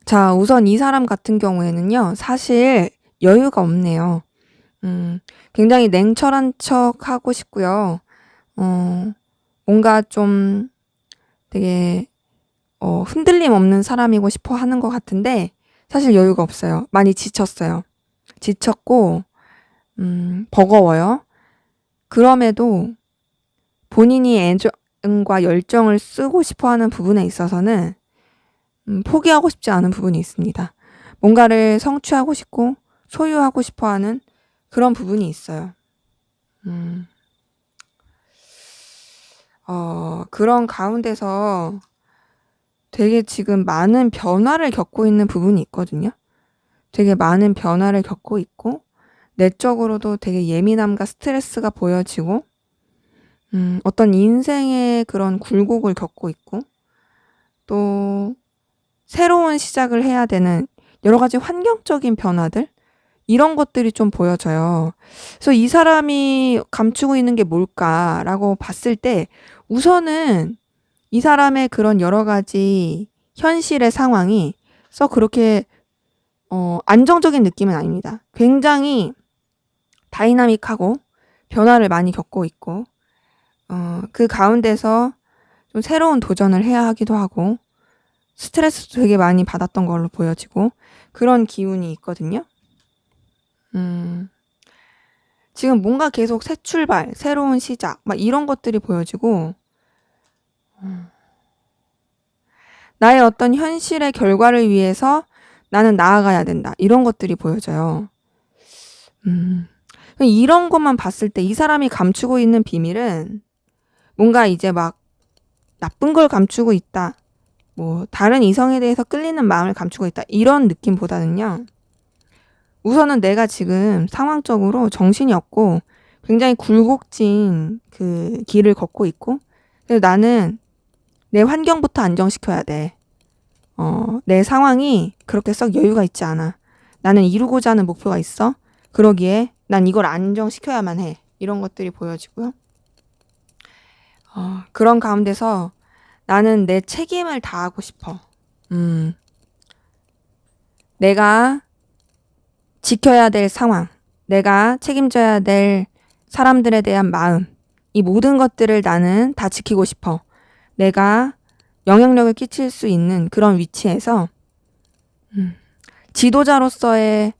자, 우선 이 사람 같은 경우에는요, 사실 여유가 없네요. 굉장히 냉철한 척 하고 싶고요. 뭔가 좀 되게 흔들림 없는 사람이고 싶어 하는 것 같은데 사실 여유가 없어요. 많이 지쳤어요. 지쳤고 버거워요. 그럼에도 본인이 애정과 열정을 쓰고 싶어 하는 부분에 있어서는 포기하고 싶지 않은 부분이 있습니다. 뭔가를 성취하고 싶고 소유하고 싶어 하는 그런 부분이 있어요. 그런 가운데서 되게 지금 많은 변화를 겪고 있는 부분이 있거든요. 되게 많은 변화를 겪고 있고, 내적으로도 되게 예민함과 스트레스가 보여지고, 어떤 인생의 그런 굴곡을 겪고 있고, 또 새로운 시작을 해야 되는 여러 가지 환경적인 변화들, 이런 것들이 좀 보여져요. 그래서 이 사람이 감추고 있는 게 뭘까라고 봤을 때 우선은 이 사람의 그런 여러 가지 현실의 상황이 썩 그렇게 안정적인 느낌은 아닙니다. 굉장히 다이나믹하고 변화를 많이 겪고 있고, 그 가운데서 좀 새로운 도전을 해야 하기도 하고 스트레스도 되게 많이 받았던 걸로 보여지고 그런 기운이 있거든요. 지금 뭔가 계속 새 출발, 새로운 시작 막 이런 것들이 보여지고, 나의 어떤 현실의 결과를 위해서 나는 나아가야 된다, 이런 것들이 보여져요. 이런 것만 봤을 때 이 사람이 감추고 있는 비밀은 뭔가 이제 막 나쁜 걸 감추고 있다, 뭐 다른 이성에 대해서 끌리는 마음을 감추고 있다, 이런 느낌보다는요, 우선은 내가 지금 상황적으로 정신이 없고 굉장히 굴곡진 그 길을 걷고 있고, 그래서 나는 내 환경부터 안정시켜야 돼. 내 상황이 그렇게 썩 여유가 있지 않아. 나는 이루고자 하는 목표가 있어. 그러기에 난 이걸 안정시켜야만 해. 이런 것들이 보여지고요. 그런 가운데서 나는 내 책임을 다하고 싶어. 내가 지켜야 될 상황, 내가 책임져야 될 사람들에 대한 마음, 이 모든 것들을 나는 다 지키고 싶어. 내가 영향력을 끼칠 수 있는 그런 위치에서 지도자로서의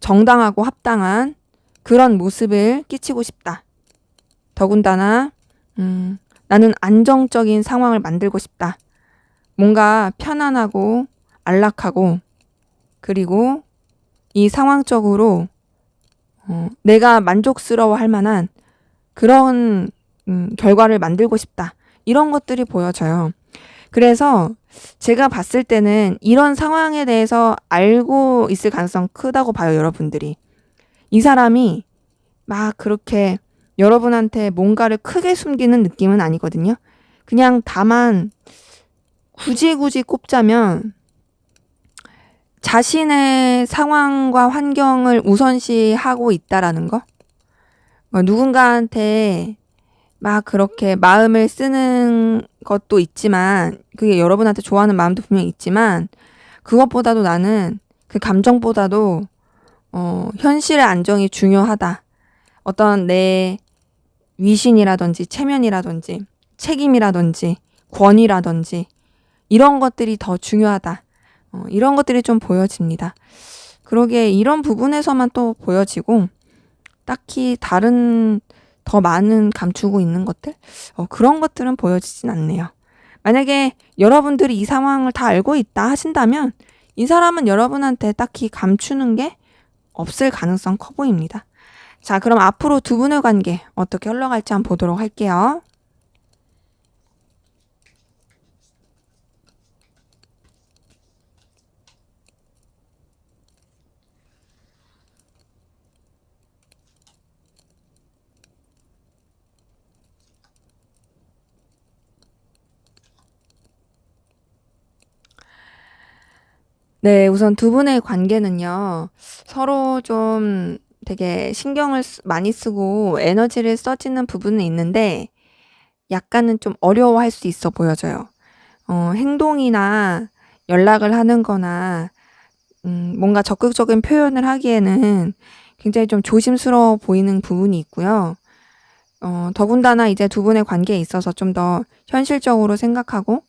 정당하고 합당한 그런 모습을 끼치고 싶다. 더군다나 나는 안정적인 상황을 만들고 싶다. 뭔가 편안하고 안락하고, 그리고 이 상황적으로 내가 만족스러워 할 만한 그런 결과를 만들고 싶다. 이런 것들이 보여져요. 그래서 제가 봤을 때는 이런 상황에 대해서 알고 있을 가능성 크다고 봐요, 여러분들이. 이 사람이 막 그렇게 여러분한테 뭔가를 크게 숨기는 느낌은 아니거든요. 그냥 다만 굳이 꼽자면 자신의 상황과 환경을 우선시하고 있다라는 거? 누군가한테 막 그렇게 마음을 쓰는 것도 있지만, 그게 여러분한테 좋아하는 마음도 분명히 있지만, 그것보다도 나는 그 감정보다도 현실의 안정이 중요하다. 어떤 내 위신이라든지 체면이라든지 책임이라든지 권위라든지 이런 것들이 더 중요하다. 이런 것들이 좀 보여집니다. 그러게 이런 부분에서만 또 보여지고, 딱히 다른 더 많은 감추고 있는 것들? 그런 것들은 보여지진 않네요. 만약에 여러분들이 이 상황을 다 알고 있다 하신다면 이 사람은 여러분한테 딱히 감추는 게 없을 가능성 커 보입니다. 자, 그럼 앞으로 두 분의 관계 어떻게 흘러갈지 한번 보도록 할게요. 네, 우선 두 분의 관계는요, 서로 좀 되게 신경을 많이 쓰고 에너지를 써지는 부분은 있는데, 약간은 좀 어려워할 수 있어 보여져요. 행동이나 연락을 하는 거나, 뭔가 적극적인 표현을 하기에는 굉장히 좀 조심스러워 보이는 부분이 있고요. 더군다나 이제 두 분의 관계에 있어서 좀 더 현실적으로 생각하고,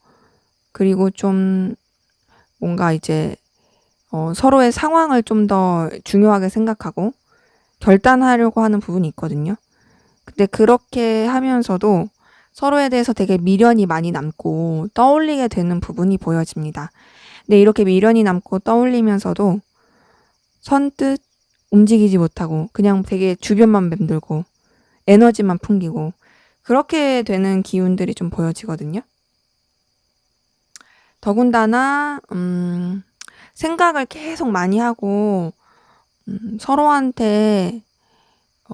그리고 좀 뭔가 이제 서로의 상황을 좀 더 중요하게 생각하고 결단하려고 하는 부분이 있거든요. 근데 그렇게 하면서도 서로에 대해서 되게 미련이 많이 남고 떠올리게 되는 부분이 보여집니다. 근데 이렇게 미련이 남고 떠올리면서도 선뜻 움직이지 못하고 그냥 되게 주변만 맴돌고 에너지만 풍기고 그렇게 되는 기운들이 좀 보여지거든요. 더군다나 생각을 계속 많이 하고 서로한테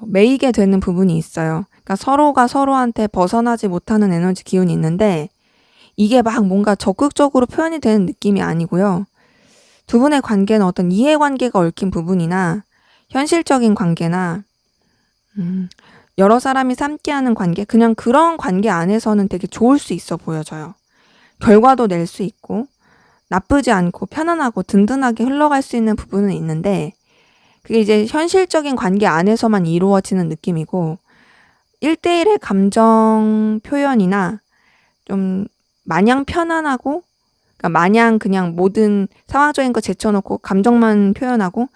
매이게 되는 부분이 있어요. 그러니까 서로가 서로한테 벗어나지 못하는 에너지 기운이 있는데 이게 막 뭔가 적극적으로 표현이 되는 느낌이 아니고요. 두 분의 관계는 어떤 이해관계가 얽힌 부분이나 현실적인 관계나 여러 사람이 함께하는 관계, 그냥 그런 관계 안에서는 되게 좋을 수 있어 보여져요. 결과도 낼 수 있고 나쁘지 않고 편안하고 든든하게 흘러갈 수 있는 부분은 있는데 그게 이제 현실적인 관계 안에서만 이루어지는 느낌이고 1대1의 감정 표현이나 좀 마냥 편안하고 그러니까 마냥 그냥 모든 상황적인 거 제쳐놓고 감정만 표현하고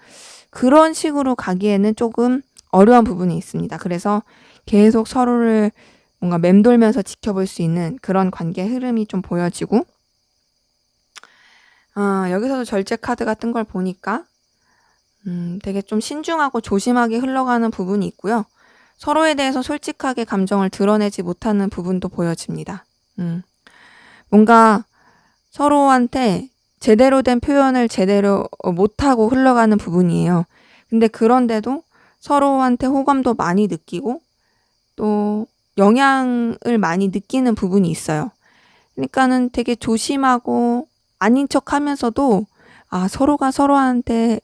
그런 식으로 가기에는 조금 어려운 부분이 있습니다. 그래서 계속 서로를 뭔가 맴돌면서 지켜볼 수 있는 그런 관계 흐름이 좀 보여지고 여기서도 절제 카드가 뜬 걸 보니까 되게 좀 신중하고 조심하게 흘러가는 부분이 있고요. 서로에 대해서 솔직하게 감정을 드러내지 못하는 부분도 보여집니다. 뭔가 서로한테 제대로 된 표현을 제대로 못하고 흘러가는 부분이에요. 근데 그런데도 서로한테 호감도 많이 느끼고 또 영향을 많이 느끼는 부분이 있어요. 그러니까는 되게 조심하고 아닌 척 하면서도 서로가 서로한테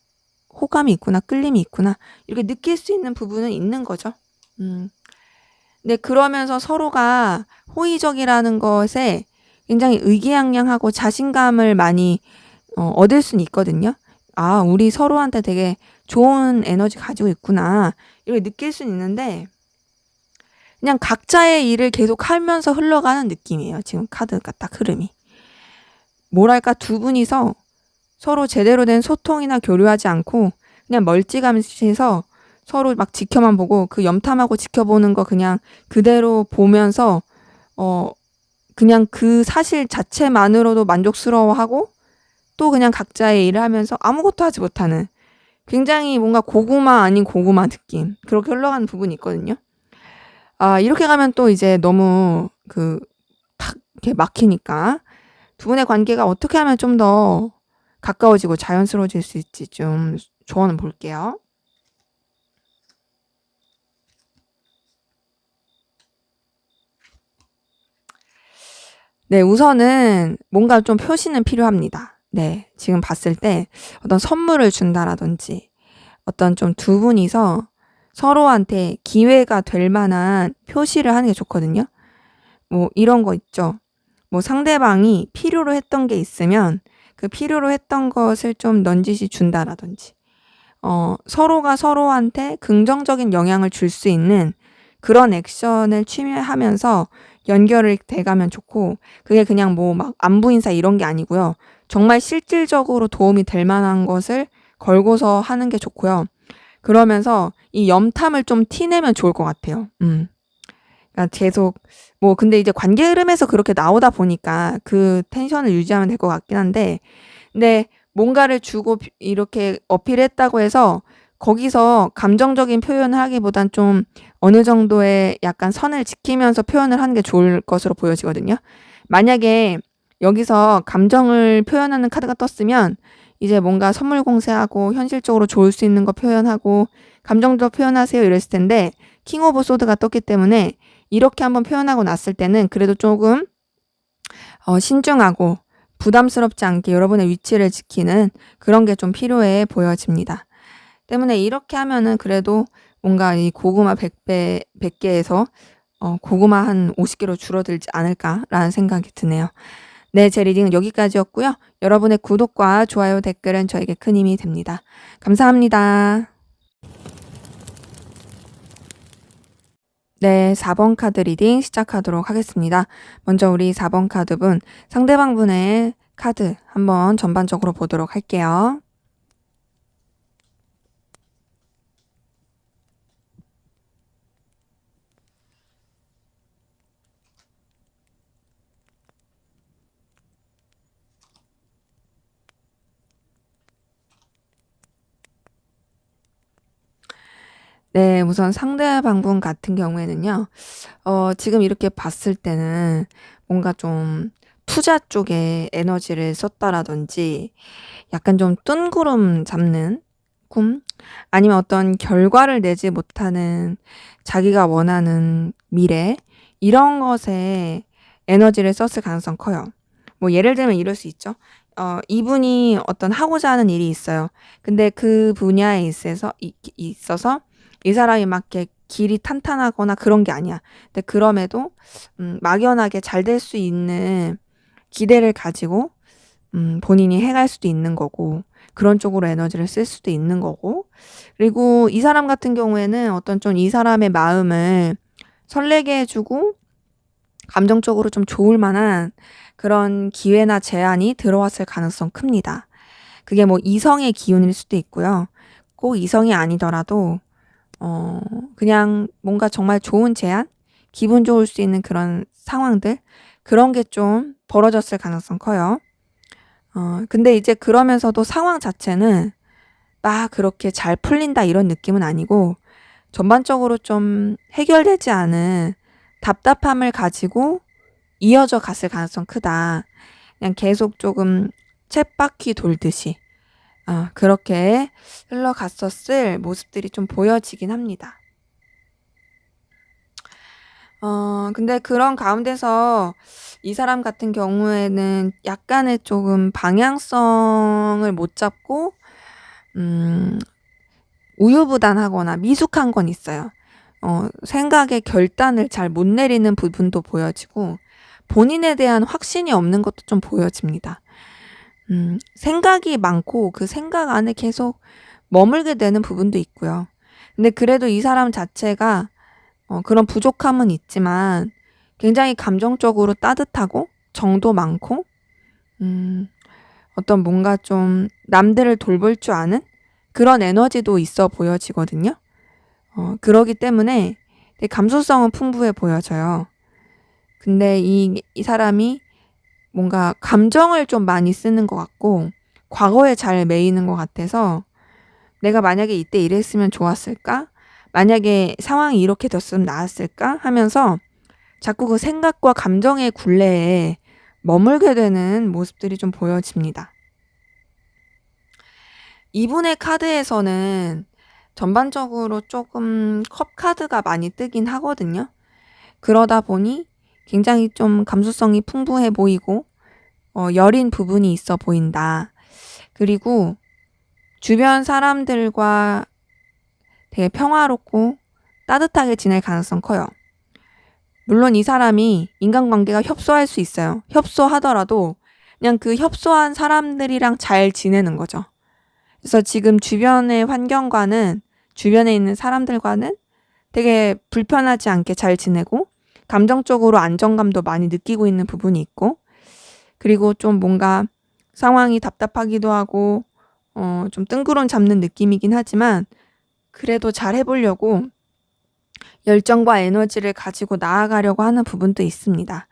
호감이 있구나, 끌림이 있구나 이렇게 느낄 수 있는 부분은 있는 거죠. 근데 그러면서 서로가 호의적이라는 것에 굉장히 의기양양하고 자신감을 많이 얻을 수는 있거든요. 우리 서로한테 되게 좋은 에너지 가지고 있구나 이렇게 느낄 수는 있는데 그냥 각자의 일을 계속 하면서 흘러가는 느낌이에요. 지금 카드가 딱 흐름이. 뭐랄까 두 분이서 서로 제대로 된 소통이나 교류하지 않고 그냥 멀찌감치해서 서로 막 지켜만 보고 그 염탐하고 지켜보는 거 그냥 그대로 보면서 그냥 그 사실 자체만으로도 만족스러워하고 또 그냥 각자의 일을 하면서 아무것도 하지 못하는 굉장히 뭔가 고구마 아닌 고구마 느낌 그렇게 흘러가는 부분이 있거든요. 이렇게 가면 또 이제 너무 탁 이렇게 막히니까 두 분의 관계가 어떻게 하면 좀 더 가까워지고 자연스러워질 수 있을지 좀 조언을 볼게요. 네, 우선은 뭔가 좀 표시는 필요합니다. 네, 지금 봤을 때 어떤 선물을 준다라든지 어떤 좀 두 분이서 서로한테 기회가 될 만한 표시를 하는 게 좋거든요. 뭐 이런 거 있죠. 뭐 상대방이 필요로 했던 게 있으면 그 필요로 했던 것을 좀 넌지시 준다라든지 서로가 서로한테 긍정적인 영향을 줄 수 있는 그런 액션을 취하면서 연결이 돼가면 좋고 그게 그냥 뭐 막 안부 인사 이런 게 아니고요. 정말 실질적으로 도움이 될 만한 것을 걸고서 하는 게 좋고요. 그러면서 이 염탐을 좀 티내면 좋을 것 같아요. 그러니까 계속 뭐 근데 이제 관계 흐름에서 그렇게 나오다 보니까 그 텐션을 유지하면 될 것 같긴 한데 근데 뭔가를 주고 이렇게 어필했다고 해서 거기서 감정적인 표현을 하기보단 좀 어느 정도의 약간 선을 지키면서 표현을 하는 게 좋을 것으로 보여지거든요. 만약에 여기서 감정을 표현하는 카드가 떴으면 이제 뭔가 선물 공세하고 현실적으로 좋을 수 있는 거 표현하고 감정도 표현하세요 이랬을 텐데 킹 오브 소드가 떴기 때문에 이렇게 한번 표현하고 났을 때는 그래도 조금 신중하고 부담스럽지 않게 여러분의 위치를 지키는 그런 게 좀 필요해 보여집니다. 때문에 이렇게 하면은 그래도 뭔가 이 고구마 100개에서 고구마 한 50개로 줄어들지 않을까라는 생각이 드네요. 네, 제 리딩은 여기까지였고요. 여러분의 구독과 좋아요, 댓글은 저에게 큰 힘이 됩니다. 감사합니다. 네, 4번 카드 리딩 시작하도록 하겠습니다. 먼저 우리 4번 카드분, 상대방 분의 카드 한번 전반적으로 보도록 할게요. 네, 우선 상대방 분 같은 경우에는요, 지금 이렇게 봤을 때는 뭔가 좀 투자 쪽에 에너지를 썼다라든지 약간 좀 뜬구름 잡는 꿈? 아니면 어떤 결과를 내지 못하는 자기가 원하는 미래? 이런 것에 에너지를 썼을 가능성 커요. 뭐 예를 들면 이럴 수 있죠. 이분이 어떤 하고자 하는 일이 있어요. 근데 그 분야에 있어서 이 사람이 막 이렇게 길이 탄탄하거나 그런 게 아니야. 근데 그럼에도 막연하게 잘 될 수 있는 기대를 가지고 본인이 해갈 수도 있는 거고 그런 쪽으로 에너지를 쓸 수도 있는 거고 그리고 이 사람 같은 경우에는 어떤 좀 이 사람의 마음을 설레게 해주고 감정적으로 좀 좋을 만한 그런 기회나 제안이 들어왔을 가능성 큽니다. 그게 뭐 이성의 기운일 수도 있고요. 꼭 이성이 아니더라도 그냥 뭔가 정말 좋은 제안? 기분 좋을 수 있는 그런 상황들? 그런 게 좀 벌어졌을 가능성 커요. 근데 이제 그러면서도 상황 자체는 막 그렇게 잘 풀린다 이런 느낌은 아니고 전반적으로 좀 해결되지 않은 답답함을 가지고 이어져 갔을 가능성 크다. 그냥 계속 조금 쳇바퀴 돌듯이 그렇게 흘러갔었을 모습들이 좀 보여지긴 합니다. 근데 그런 가운데서 이 사람 같은 경우에는 약간의 조금 방향성을 못 잡고 우유부단하거나 미숙한 건 있어요. 생각의 결단을 잘 못 내리는 부분도 보여지고 본인에 대한 확신이 없는 것도 좀 보여집니다. 생각이 많고 그 생각 안에 계속 머물게 되는 부분도 있고요. 근데 그래도 이 사람 자체가 그런 부족함은 있지만 굉장히 감정적으로 따뜻하고 정도 많고 어떤 뭔가 좀 남들을 돌볼 줄 아는 그런 에너지도 있어 보여지거든요. 그러기 때문에 되게 감수성은 풍부해 보여져요. 근데 이 사람이 뭔가 감정을 좀 많이 쓰는 것 같고 과거에 잘 매이는 것 같아서 내가 만약에 이때 이랬으면 좋았을까? 만약에 상황이 이렇게 됐으면 나았을까? 하면서 자꾸 그 생각과 감정의 굴레에 머물게 되는 모습들이 좀 보여집니다. 이분의 카드에서는 전반적으로 조금 컵 카드가 많이 뜨긴 하거든요. 그러다 보니 굉장히 좀 감수성이 풍부해 보이고 여린 부분이 있어 보인다. 그리고 주변 사람들과 되게 평화롭고 따뜻하게 지낼 가능성 커요. 물론 이 사람이 인간관계가 협소할 수 있어요. 협소하더라도 그냥 그 협소한 사람들이랑 잘 지내는 거죠. 그래서 지금 주변의 환경과는 주변에 있는 사람들과는 되게 불편하지 않게 잘 지내고 감정적으로 안정감도 많이 느끼고 있는 부분이 있고 그리고 좀 뭔가 상황이 답답하기도 하고 좀 뜬구름 잡는 느낌이긴 하지만 그래도 잘 해보려고 열정과 에너지를 가지고 나아가려고 하는 부분도 있습니다.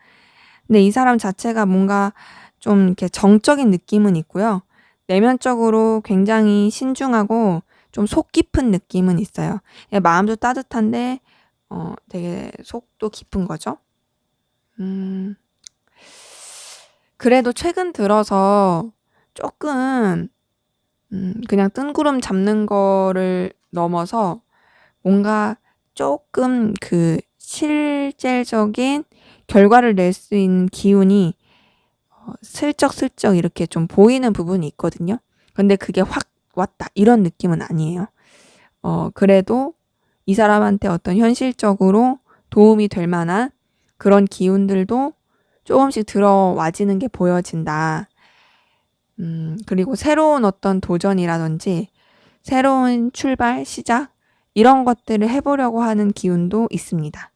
근데 이 사람 자체가 뭔가 좀 이렇게 정적인 느낌은 있고요. 내면적으로 굉장히 신중하고 좀 속 깊은 느낌은 있어요. 마음도 따뜻한데 되게 속도 깊은 거죠. 그래도 최근 들어서 조금 그냥 뜬구름 잡는 거를 넘어서 뭔가 조금 그 실질적인 결과를 낼 수 있는 기운이 슬쩍슬쩍 이렇게 좀 보이는 부분이 있거든요. 근데 그게 확 왔다 이런 느낌은 아니에요. 그래도 이 사람한테 어떤 현실적으로 도움이 될 만한 그런 기운들도 조금씩 들어와지는 게 보여진다. 그리고 새로운 어떤 도전이라든지 새로운 출발, 시작 이런 것들을 해보려고 하는 기운도 있습니다.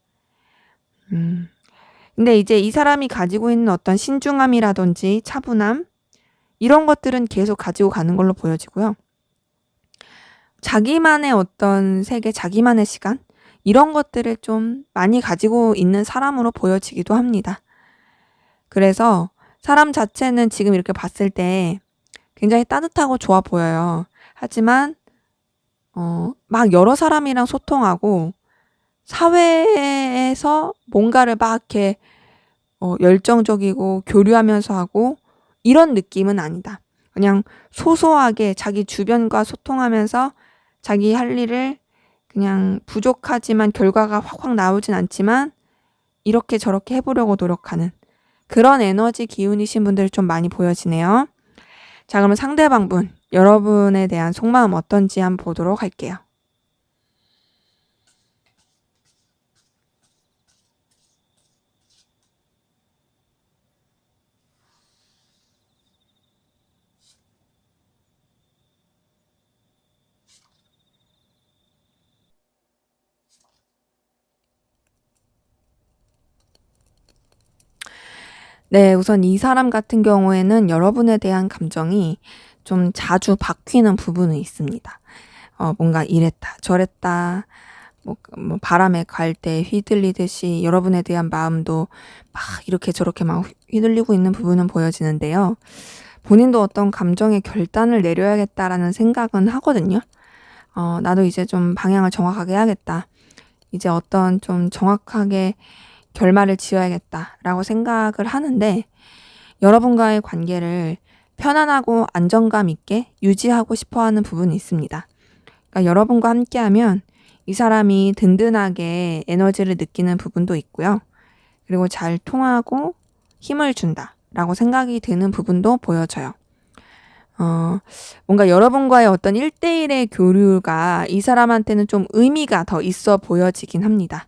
근데 이제 이 사람이 가지고 있는 어떤 신중함이라든지 차분함 이런 것들은 계속 가지고 가는 걸로 보여지고요. 자기만의 어떤 세계, 자기만의 시간 이런 것들을 좀 많이 가지고 있는 사람으로 보여지기도 합니다. 그래서 사람 자체는 지금 이렇게 봤을 때 굉장히 따뜻하고 좋아 보여요. 하지만 막 여러 사람이랑 소통하고 사회에서 뭔가를 막 이렇게 열정적이고 교류하면서 하고 이런 느낌은 아니다. 그냥 소소하게 자기 주변과 소통하면서 자기 할 일을 그냥 부족하지만 결과가 확확 나오진 않지만 이렇게 저렇게 해보려고 노력하는 그런 에너지 기운이신 분들 좀 많이 보여지네요. 자, 그러면 상대방분, 여러분에 대한 속마음 어떤지 한번 보도록 할게요. 네, 우선 이 사람 같은 경우에는 여러분에 대한 감정이 좀 자주 바뀌는 부분은 있습니다. 뭔가 이랬다, 저랬다, 뭐 바람에 갈 때 휘둘리듯이 여러분에 대한 마음도 막 이렇게 저렇게 막 휘둘리고 있는 부분은 보여지는데요. 본인도 어떤 감정의 결단을 내려야겠다라는 생각은 하거든요. 나도 이제 좀 방향을 정확하게 해야겠다. 이제 어떤 좀 정확하게 결말을 지어야겠다라고 생각을 하는데 여러분과의 관계를 편안하고 안정감 있게 유지하고 싶어 하는 부분이 있습니다. 그러니까 여러분과 함께하면 이 사람이 든든하게 에너지를 느끼는 부분도 있고요. 그리고 잘 통하고 힘을 준다라고 생각이 드는 부분도 보여져요. 뭔가 여러분과의 어떤 1대1의 교류가 이 사람한테는 좀 의미가 더 있어 보여지긴 합니다.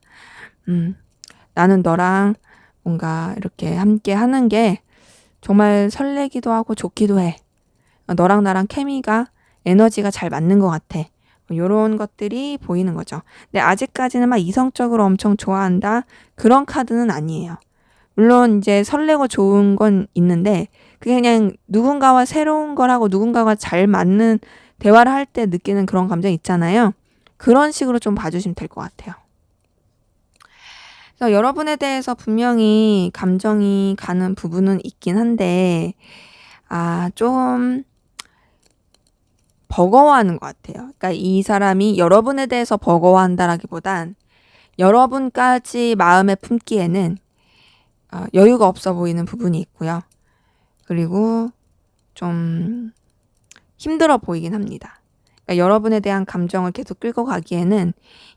나는 너랑 뭔가 이렇게 함께 하는 게 정말 설레기도 하고 좋기도 해. 너랑 나랑 케미가 에너지가 잘 맞는 것 같아. 이런 것들이 보이는 거죠. 근데 아직까지는 막 이성적으로 엄청 좋아한다. 그런 카드는 아니에요. 물론 이제 설레고 좋은 건 있는데 그게 그냥 누군가와 새로운 걸 하고 누군가가 잘 맞는 대화를 할 때 느끼는 그런 감정 있잖아요. 그런 식으로 좀 봐주시면 될 것 같아요. 그래서 여러분에 대해서 분명히 감정이 가는 부분은 있긴 한데, 좀 버거워하는 것 같아요. 그러니까 이 사람이 여러분에 대해서 버거워한다라기보단 여러분까지 마음에 품기에는 여유가 없어 보이는 부분이 있고요. 그리고 좀 힘들어 보이긴 합니다. 그러니까 여러분에 대한 감정을 계속 끌고 가기에는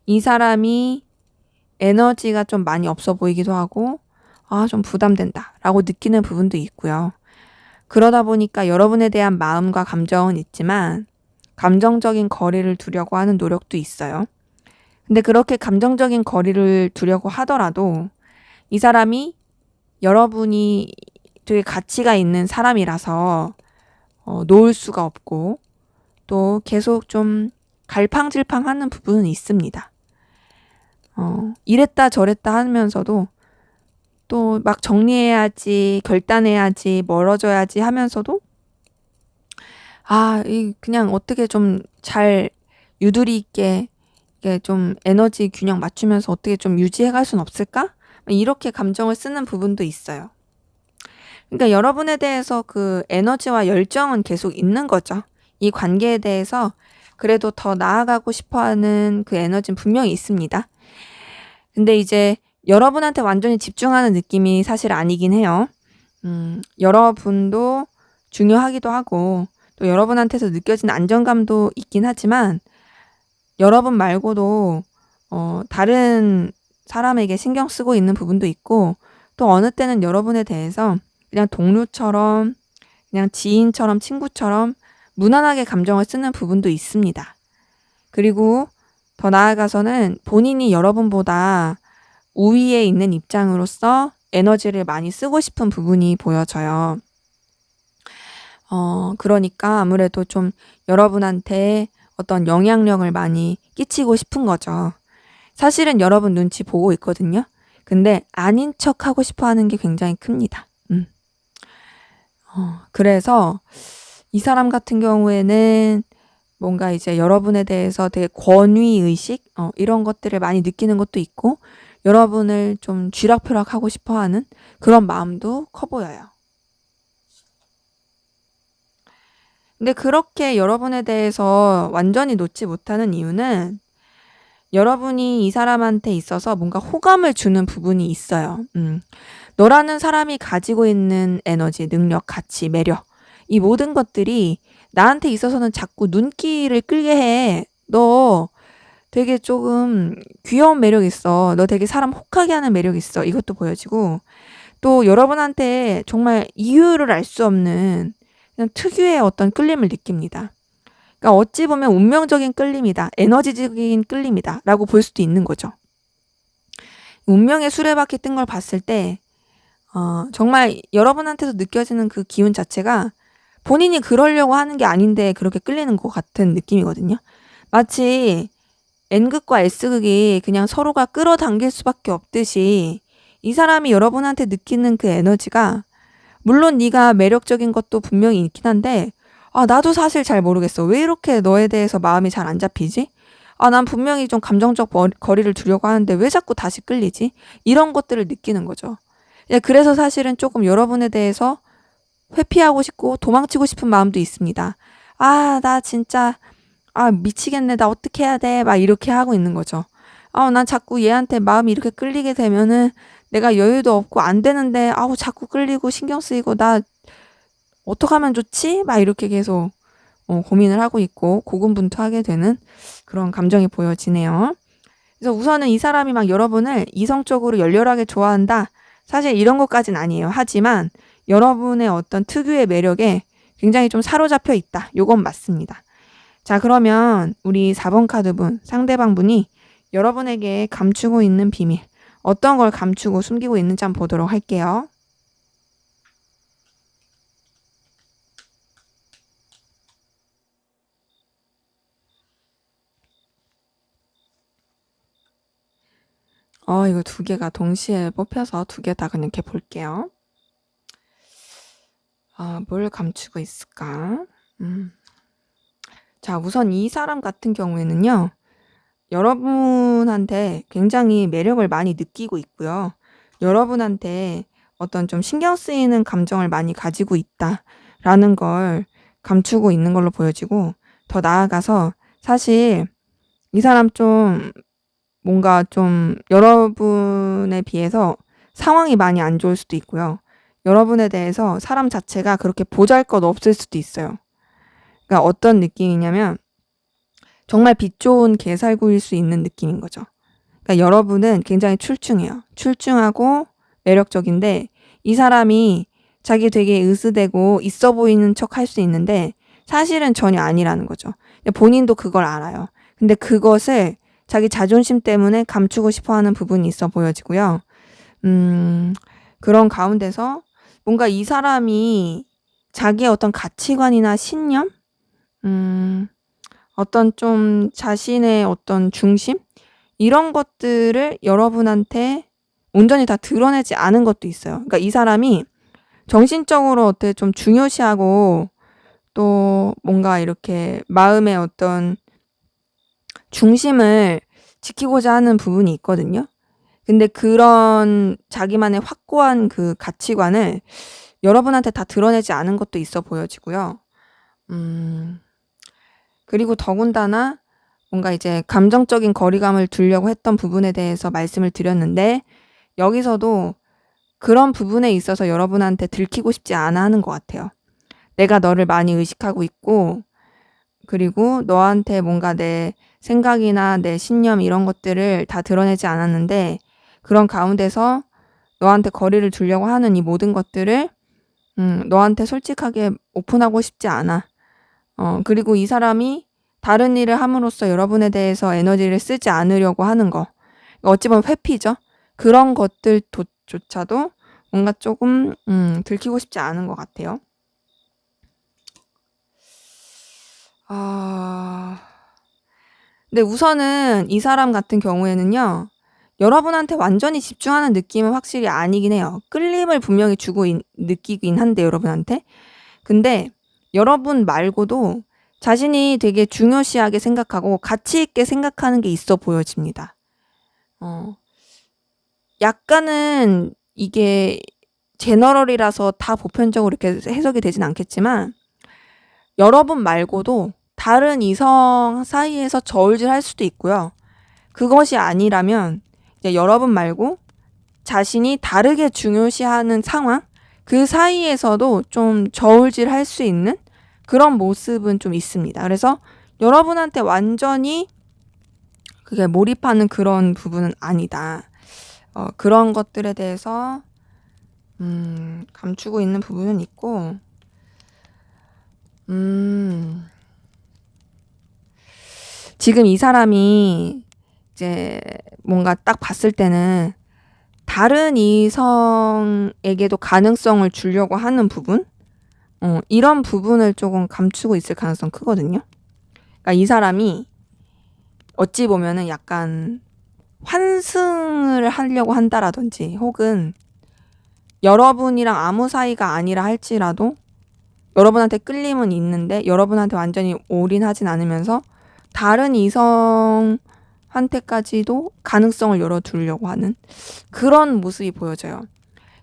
이 사람이 에너지가 좀 많이 없어 보이기도 하고, 좀 부담된다라고 느끼는 부분도 있고요. 그러다 보니까 여러분에 대한 마음과 감정은 있지만 감정적인 거리를 두려고 하는 노력도 있어요. 근데 그렇게 감정적인 거리를 두려고 하더라도 이 사람이 여러분이 되게 가치가 있는 사람이라서 놓을 수가 없고 또 계속 좀 갈팡질팡하는 부분은 있습니다. 이랬다 저랬다 하면서도 또 막 정리해야지, 결단해야지, 멀어져야지 하면서도 그냥 어떻게 좀 잘 유두리 있게 이게 좀 에너지 균형 맞추면서 어떻게 좀 유지해 갈 순 없을까? 이렇게 감정을 쓰는 부분도 있어요. 그러니까 여러분에 대해서 그 에너지와 열정은 계속 있는 거죠. 이 관계에 대해서 그래도 더 나아가고 싶어 하는 그 에너지는 분명히 있습니다. 근데 이제 여러분한테 완전히 집중하는 느낌이 사실 아니긴 해요. 여러분도 중요하기도 하고 또 여러분한테서 느껴지는 안정감도 있긴 하지만 여러분 말고도 다른 사람에게 신경 쓰고 있는 부분도 있고 또 어느 때는 여러분에 대해서 그냥 동료처럼 그냥 지인처럼 친구처럼 무난하게 감정을 쓰는 부분도 있습니다. 그리고 더 나아가서는 본인이 여러분보다 우위에 있는 입장으로서 에너지를 많이 쓰고 싶은 부분이 보여져요. 그러니까 아무래도 좀 여러분한테 어떤 영향력을 많이 끼치고 싶은 거죠. 사실은 여러분 눈치 보고 있거든요. 근데 아닌 척 하고 싶어 하는 게 굉장히 큽니다. 그래서 이 사람 같은 경우에는 뭔가 이제 여러분에 대해서 되게 권위의식, 이런 것들을 많이 느끼는 것도 있고, 여러분을 좀 쥐락펴락 하고 싶어 하는 그런 마음도 커 보여요. 근데 그렇게 여러분에 대해서 완전히 놓지 못하는 이유는 여러분이 이 사람한테 있어서 뭔가 호감을 주는 부분이 있어요. 너라는 사람이 가지고 있는 에너지, 능력, 가치, 매력, 이 모든 것들이 나한테 있어서는 자꾸 눈길을 끌게 해. 너 되게 조금 귀여운 매력 있어. 너 되게 사람 혹하게 하는 매력 있어. 이것도 보여지고 또 여러분한테 정말 이유를 알 수 없는 그냥 특유의 어떤 끌림을 느낍니다. 그러니까 어찌 보면 운명적인 끌림이다. 에너지적인 끌림이다. 라고 볼 수도 있는 거죠. 운명의 수레바퀴 뜬 걸 봤을 때 정말 여러분한테서 느껴지는 그 기운 자체가 본인이 그러려고 하는 게 아닌데 그렇게 끌리는 것 같은 느낌이거든요. 마치 N극과 S극이 그냥 서로가 끌어당길 수밖에 없듯이 이 사람이 여러분한테 느끼는 그 에너지가 물론 네가 매력적인 것도 분명히 있긴 한데 나도 사실 잘 모르겠어. 왜 이렇게 너에 대해서 마음이 잘 안 잡히지? 난 분명히 좀 감정적 거리를 두려고 하는데 왜 자꾸 다시 끌리지? 이런 것들을 느끼는 거죠. 그래서 사실은 조금 여러분에 대해서 회피하고 싶고 도망치고 싶은 마음도 있습니다. 나 진짜 미치겠네. 나 어떻게 해야 돼? 막 이렇게 하고 있는 거죠. 난 자꾸 얘한테 마음이 이렇게 끌리게 되면은 내가 여유도 없고 안 되는데 자꾸 끌리고 신경 쓰이고 나 어떡하면 좋지? 막 이렇게 계속 고민을 하고 있고 고군분투하게 되는 그런 감정이 보여지네요. 그래서 우선은 이 사람이 막 여러분을 이성적으로 열렬하게 좋아한다. 사실 이런 것까진 아니에요. 하지만 여러분의 어떤 특유의 매력에 굉장히 좀 사로잡혀 있다. 요건 맞습니다. 자, 그러면 우리 4번 카드분, 상대방분이 여러분에게 감추고 있는 비밀, 어떤 걸 감추고 숨기고 있는지 한번 보도록 할게요. 이거 두 개가 동시에 뽑혀서 두 개 다 그냥 이렇게 볼게요. 뭘 감추고 있을까? 자, 우선 이 사람 같은 경우에는요, 여러분한테 굉장히 매력을 많이 느끼고 있고요. 여러분한테 어떤 좀 신경 쓰이는 감정을 많이 가지고 있다라는 걸 감추고 있는 걸로 보여지고, 더 나아가서 사실 이 사람 좀 뭔가 좀 여러분에 비해서 상황이 많이 안 좋을 수도 있고요. 여러분에 대해서 사람 자체가 그렇게 보잘것없을 수도 있어요. 그러니까 어떤 느낌이냐면 정말 빛 좋은 개살구일 수 있는 느낌인 거죠. 그러니까 여러분은 굉장히 출중해요. 출중하고 매력적인데 이 사람이 자기 되게 으스대고 있어 보이는 척 할 수 있는데 사실은 전혀 아니라는 거죠. 본인도 그걸 알아요. 근데 그것을 자기 자존심 때문에 감추고 싶어 하는 부분이 있어 보여지고요. 그런 가운데서 뭔가 이 사람이 자기의 어떤 가치관이나 신념? 어떤 좀 자신의 어떤 중심? 이런 것들을 여러분한테 온전히 다 드러내지 않은 것도 있어요. 그러니까 이 사람이 정신적으로 어떻게 좀 중요시하고 또 뭔가 이렇게 마음의 어떤 중심을 지키고자 하는 부분이 있거든요. 근데 그런 자기만의 확고한 그 가치관을 여러분한테 다 드러내지 않은 것도 있어 보여지고요. 그리고 더군다나 뭔가 이제 감정적인 거리감을 두려고 했던 부분에 대해서 말씀을 드렸는데, 여기서도 그런 부분에 있어서 여러분한테 들키고 싶지 않아 하는 것 같아요. 내가 너를 많이 의식하고 있고, 그리고 너한테 뭔가 내 생각이나 내 신념 이런 것들을 다 드러내지 않았는데, 그런 가운데서 너한테 거리를 두려고 하는 이 모든 것들을 너한테 솔직하게 오픈하고 싶지 않아. 그리고 이 사람이 다른 일을 함으로써 여러분에 대해서 에너지를 쓰지 않으려고 하는 거. 어찌 보면 회피죠. 그런 것들조차도 뭔가 조금 들키고 싶지 않은 것 같아요. 근데 우선은 이 사람 같은 경우에는요. 여러분한테 완전히 집중하는 느낌은 확실히 아니긴 해요. 끌림을 분명히 주고 느끼긴 한데 여러분한테. 근데 여러분 말고도 자신이 되게 중요시하게 생각하고 가치 있게 생각하는 게 있어 보여집니다. 약간은 이게 제너럴이라서 다 보편적으로 이렇게 해석이 되진 않겠지만 여러분 말고도 다른 이성 사이에서 저울질할 수도 있고요. 그것이 아니라면 이제 여러분 말고 자신이 다르게 중요시하는 상황, 그 사이에서도 좀 저울질할 수 있는 그런 모습은 좀 있습니다. 그래서 여러분한테 완전히 그게 몰입하는 그런 부분은 아니다. 그런 것들에 대해서 감추고 있는 부분은 있고, 지금 이 사람이 이제 뭔가 딱 봤을 때는 다른 이성에게도 가능성을 주려고 하는 부분? 이런 부분을 조금 감추고 있을 가능성 크거든요. 그러니까 이 사람이 어찌 보면은 약간 환승을 하려고 한다라든지 혹은 여러분이랑 아무 사이가 아니라 할지라도 여러분한테 끌림은 있는데 여러분한테 완전히 올인하진 않으면서 다른 이성한테까지도 가능성을 열어두려고 하는 그런 모습이 보여져요.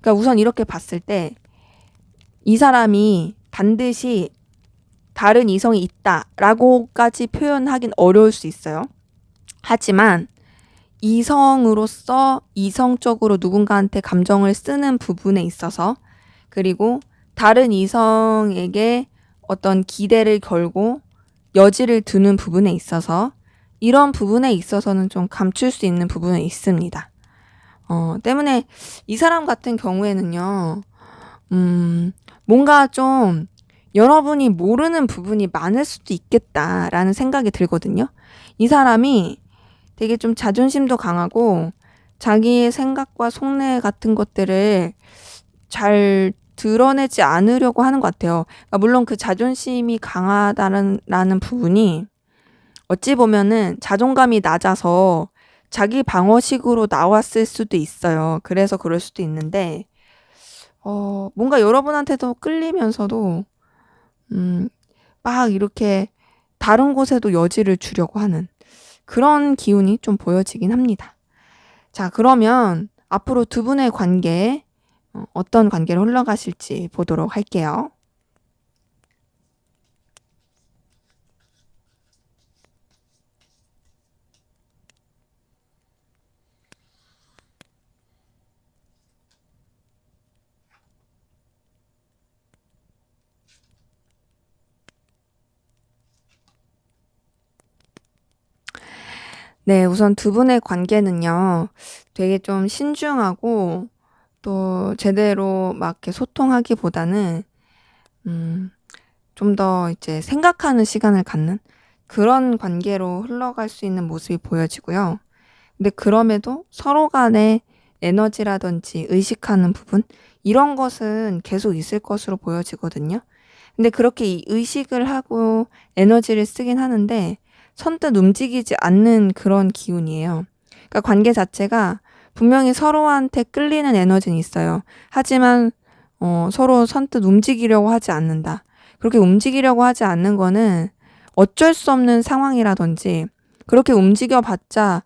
그러니까 우선 이렇게 봤을 때 이 사람이 반드시 다른 이성이 있다라고까지 표현하긴 어려울 수 있어요. 하지만 이성으로서 이성적으로 누군가한테 감정을 쓰는 부분에 있어서, 그리고 다른 이성에게 어떤 기대를 걸고 여지를 두는 부분에 있어서 이런 부분에 있어서는 좀 감출 수 있는 부분은 있습니다. 때문에 이 사람 같은 경우에는요, 뭔가 좀 여러분이 모르는 부분이 많을 수도 있겠다라는 생각이 들거든요. 이 사람이 되게 좀 자존심도 강하고 자기의 생각과 속내 같은 것들을 잘 드러내지 않으려고 하는 것 같아요. 그러니까 물론 그 자존심이 강하다는 부분이 어찌 보면은 자존감이 낮아서 자기 방어식으로 나왔을 수도 있어요. 그래서 그럴 수도 있는데 뭔가 여러분한테도 끌리면서도 막 이렇게 다른 곳에도 여지를 주려고 하는 그런 기운이 좀 보여지긴 합니다. 자, 그러면 앞으로 두 분의 관계, 어떤 관계로 흘러가실지 보도록 할게요. 네, 우선 두 분의 관계는요, 되게 좀 신중하고 또 제대로 막 이렇게 소통하기보다는, 좀 더 이제 생각하는 시간을 갖는 그런 관계로 흘러갈 수 있는 모습이 보여지고요. 근데 그럼에도 서로 간의 에너지라든지 의식하는 부분, 이런 것은 계속 있을 것으로 보여지거든요. 근데 그렇게 이 의식을 하고 에너지를 쓰긴 하는데 선뜻 움직이지 않는 그런 기운이에요. 그러니까 관계 자체가 분명히 서로한테 끌리는 에너지는 있어요. 하지만 서로 선뜻 움직이려고 하지 않는다. 그렇게 움직이려고 하지 않는 거는 어쩔 수 없는 상황이라든지 그렇게 움직여봤자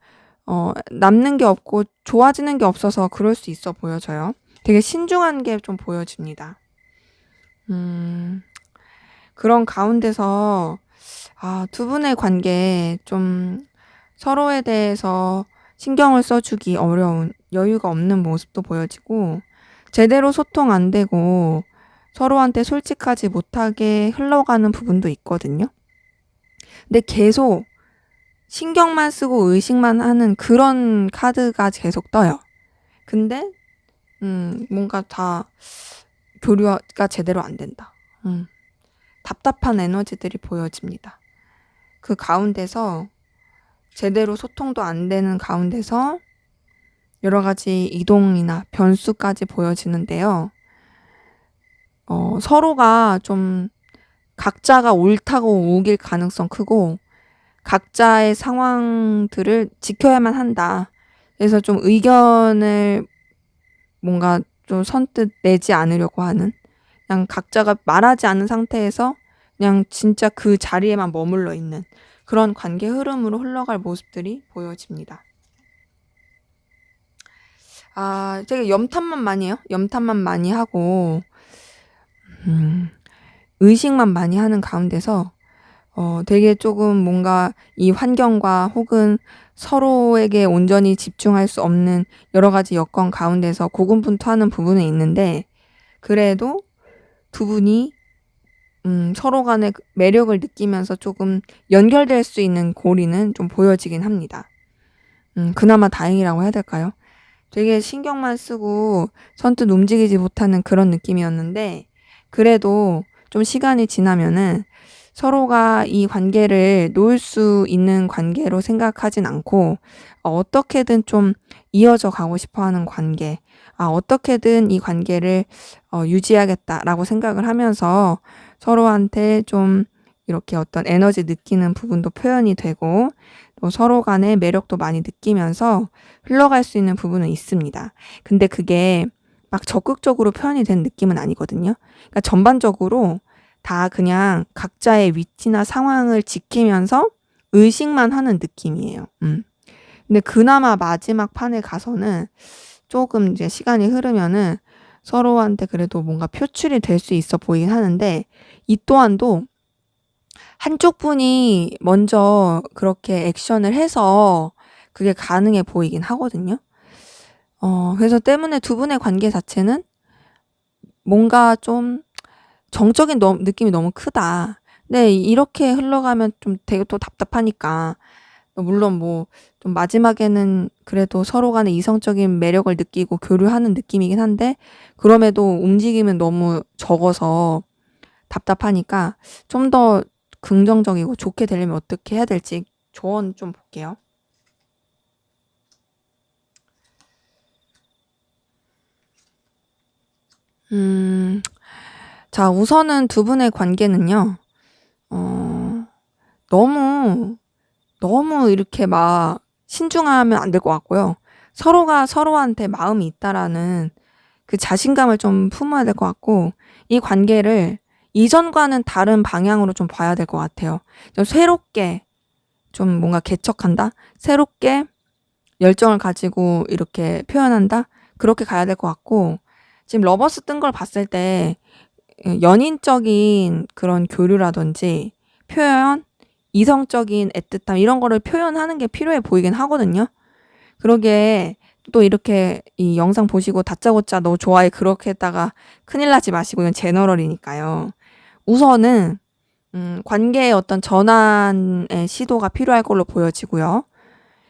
남는 게 없고 좋아지는 게 없어서 그럴 수 있어 보여져요. 되게 신중한 게 좀 보여집니다. 그런 가운데서 두 분의 관계 좀 서로에 대해서 신경을 써주기 어려운, 여유가 없는 모습도 보여지고 제대로 소통 안 되고 서로한테 솔직하지 못하게 흘러가는 부분도 있거든요. 근데 계속 신경만 쓰고 의식만 하는 그런 카드가 계속 떠요. 근데 뭔가 다 교류가 제대로 안 된다. 답답한 에너지들이 보여집니다. 그 가운데서 제대로 소통도 안 되는 가운데서 여러 가지 이동이나 변수까지 보여지는데요. 서로가 좀 각자가 옳다고 우길 가능성 크고 각자의 상황들을 지켜야만 한다. 그래서 좀 의견을 뭔가 좀 선뜻 내지 않으려고 하는, 그냥 각자가 말하지 않은 상태에서 그냥 진짜 그 자리에만 머물러 있는 그런 관계 흐름으로 흘러갈 모습들이 보여집니다. 되게 염탐만 많이 해요. 염탐만 많이 하고 의식만 많이 하는 가운데서 되게 조금 뭔가 이 환경과 혹은 서로에게 온전히 집중할 수 없는 여러 가지 여건 가운데서 고군분투하는 부분은 있는데 그래도 두 분이 서로 간의 매력을 느끼면서 조금 연결될 수 있는 고리는 좀 보여지긴 합니다. 그나마 다행이라고 해야 될까요? 되게 신경만 쓰고 선뜻 움직이지 못하는 그런 느낌이었는데 그래도 좀 시간이 지나면은 서로가 이 관계를 놓을 수 있는 관계로 생각하진 않고 어떻게든 좀 이어져 가고 싶어 하는 관계, 어떻게든 이 관계를 유지하겠다라고 생각을 하면서 서로한테 좀 이렇게 어떤 에너지 느끼는 부분도 표현이 되고 또 서로 간의 매력도 많이 느끼면서 흘러갈 수 있는 부분은 있습니다. 근데 그게 막 적극적으로 표현이 된 느낌은 아니거든요. 그러니까 전반적으로 다 그냥 각자의 위치나 상황을 지키면서 의식만 하는 느낌이에요. 근데 그나마 마지막 판에 가서는 조금 이제 시간이 흐르면은 서로한테 그래도 뭔가 표출이 될 수 있어 보이긴 하는데 이 또한도 한쪽 분이 먼저 그렇게 액션을 해서 그게 가능해 보이긴 하거든요. 그래서 때문에 두 분의 관계 자체는 뭔가 좀 정적인 느낌이 너무 크다. 근데 이렇게 흘러가면 좀 되게 또 답답하니까 물론 뭐 좀 마지막에는 그래도 서로 간의 이성적인 매력을 느끼고 교류하는 느낌이긴 한데 그럼에도 움직임은 너무 적어서 답답하니까 좀 더 긍정적이고 좋게 되려면 어떻게 해야 될지 조언 좀 볼게요. 자, 우선은 두 분의 관계는요, 너무 이렇게 막 신중하면 안 될 것 같고요. 서로가 서로한테 마음이 있다라는 그 자신감을 좀 품어야 될 것 같고, 이 관계를 이전과는 다른 방향으로 좀 봐야 될 것 같아요. 좀 새롭게 좀 뭔가 개척한다? 새롭게 열정을 가지고 이렇게 표현한다? 그렇게 가야 될 것 같고, 지금 러버스 뜬 걸 봤을 때 연인적인 그런 교류라든지 표현, 이성적인 애틋함 이런 거를 표현하는 게 필요해 보이긴 하거든요. 그러게 또 이렇게 이 영상 보시고 다짜고짜 너 좋아해 그렇게 했다가 큰일 나지 마시고, 이건 제너럴이니까요. 우선은 관계의 어떤 전환의 시도가 필요할 걸로 보여지고요.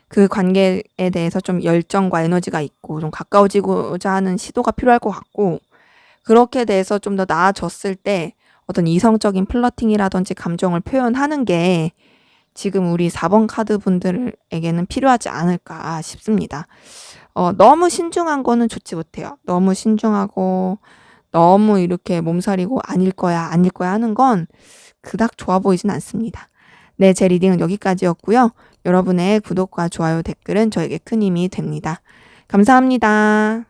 그 관계에 대해서 좀 열정과 에너지가 있고 좀 가까워지고자 하는 시도가 필요할 것 같고, 그렇게 돼서 좀 더 나아졌을 때 어떤 이성적인 플러팅이라든지 감정을 표현하는 게 지금 우리 4번 카드 분들에게는 필요하지 않을까 싶습니다. 너무 신중한 거는 좋지 못해요. 너무 신중하고 너무 이렇게 몸살이고 아닐 거야 하는 건 그닥 좋아 보이진 않습니다. 네, 제 리딩은 여기까지였고요. 여러분의 구독과 좋아요, 댓글은 저에게 큰 힘이 됩니다. 감사합니다.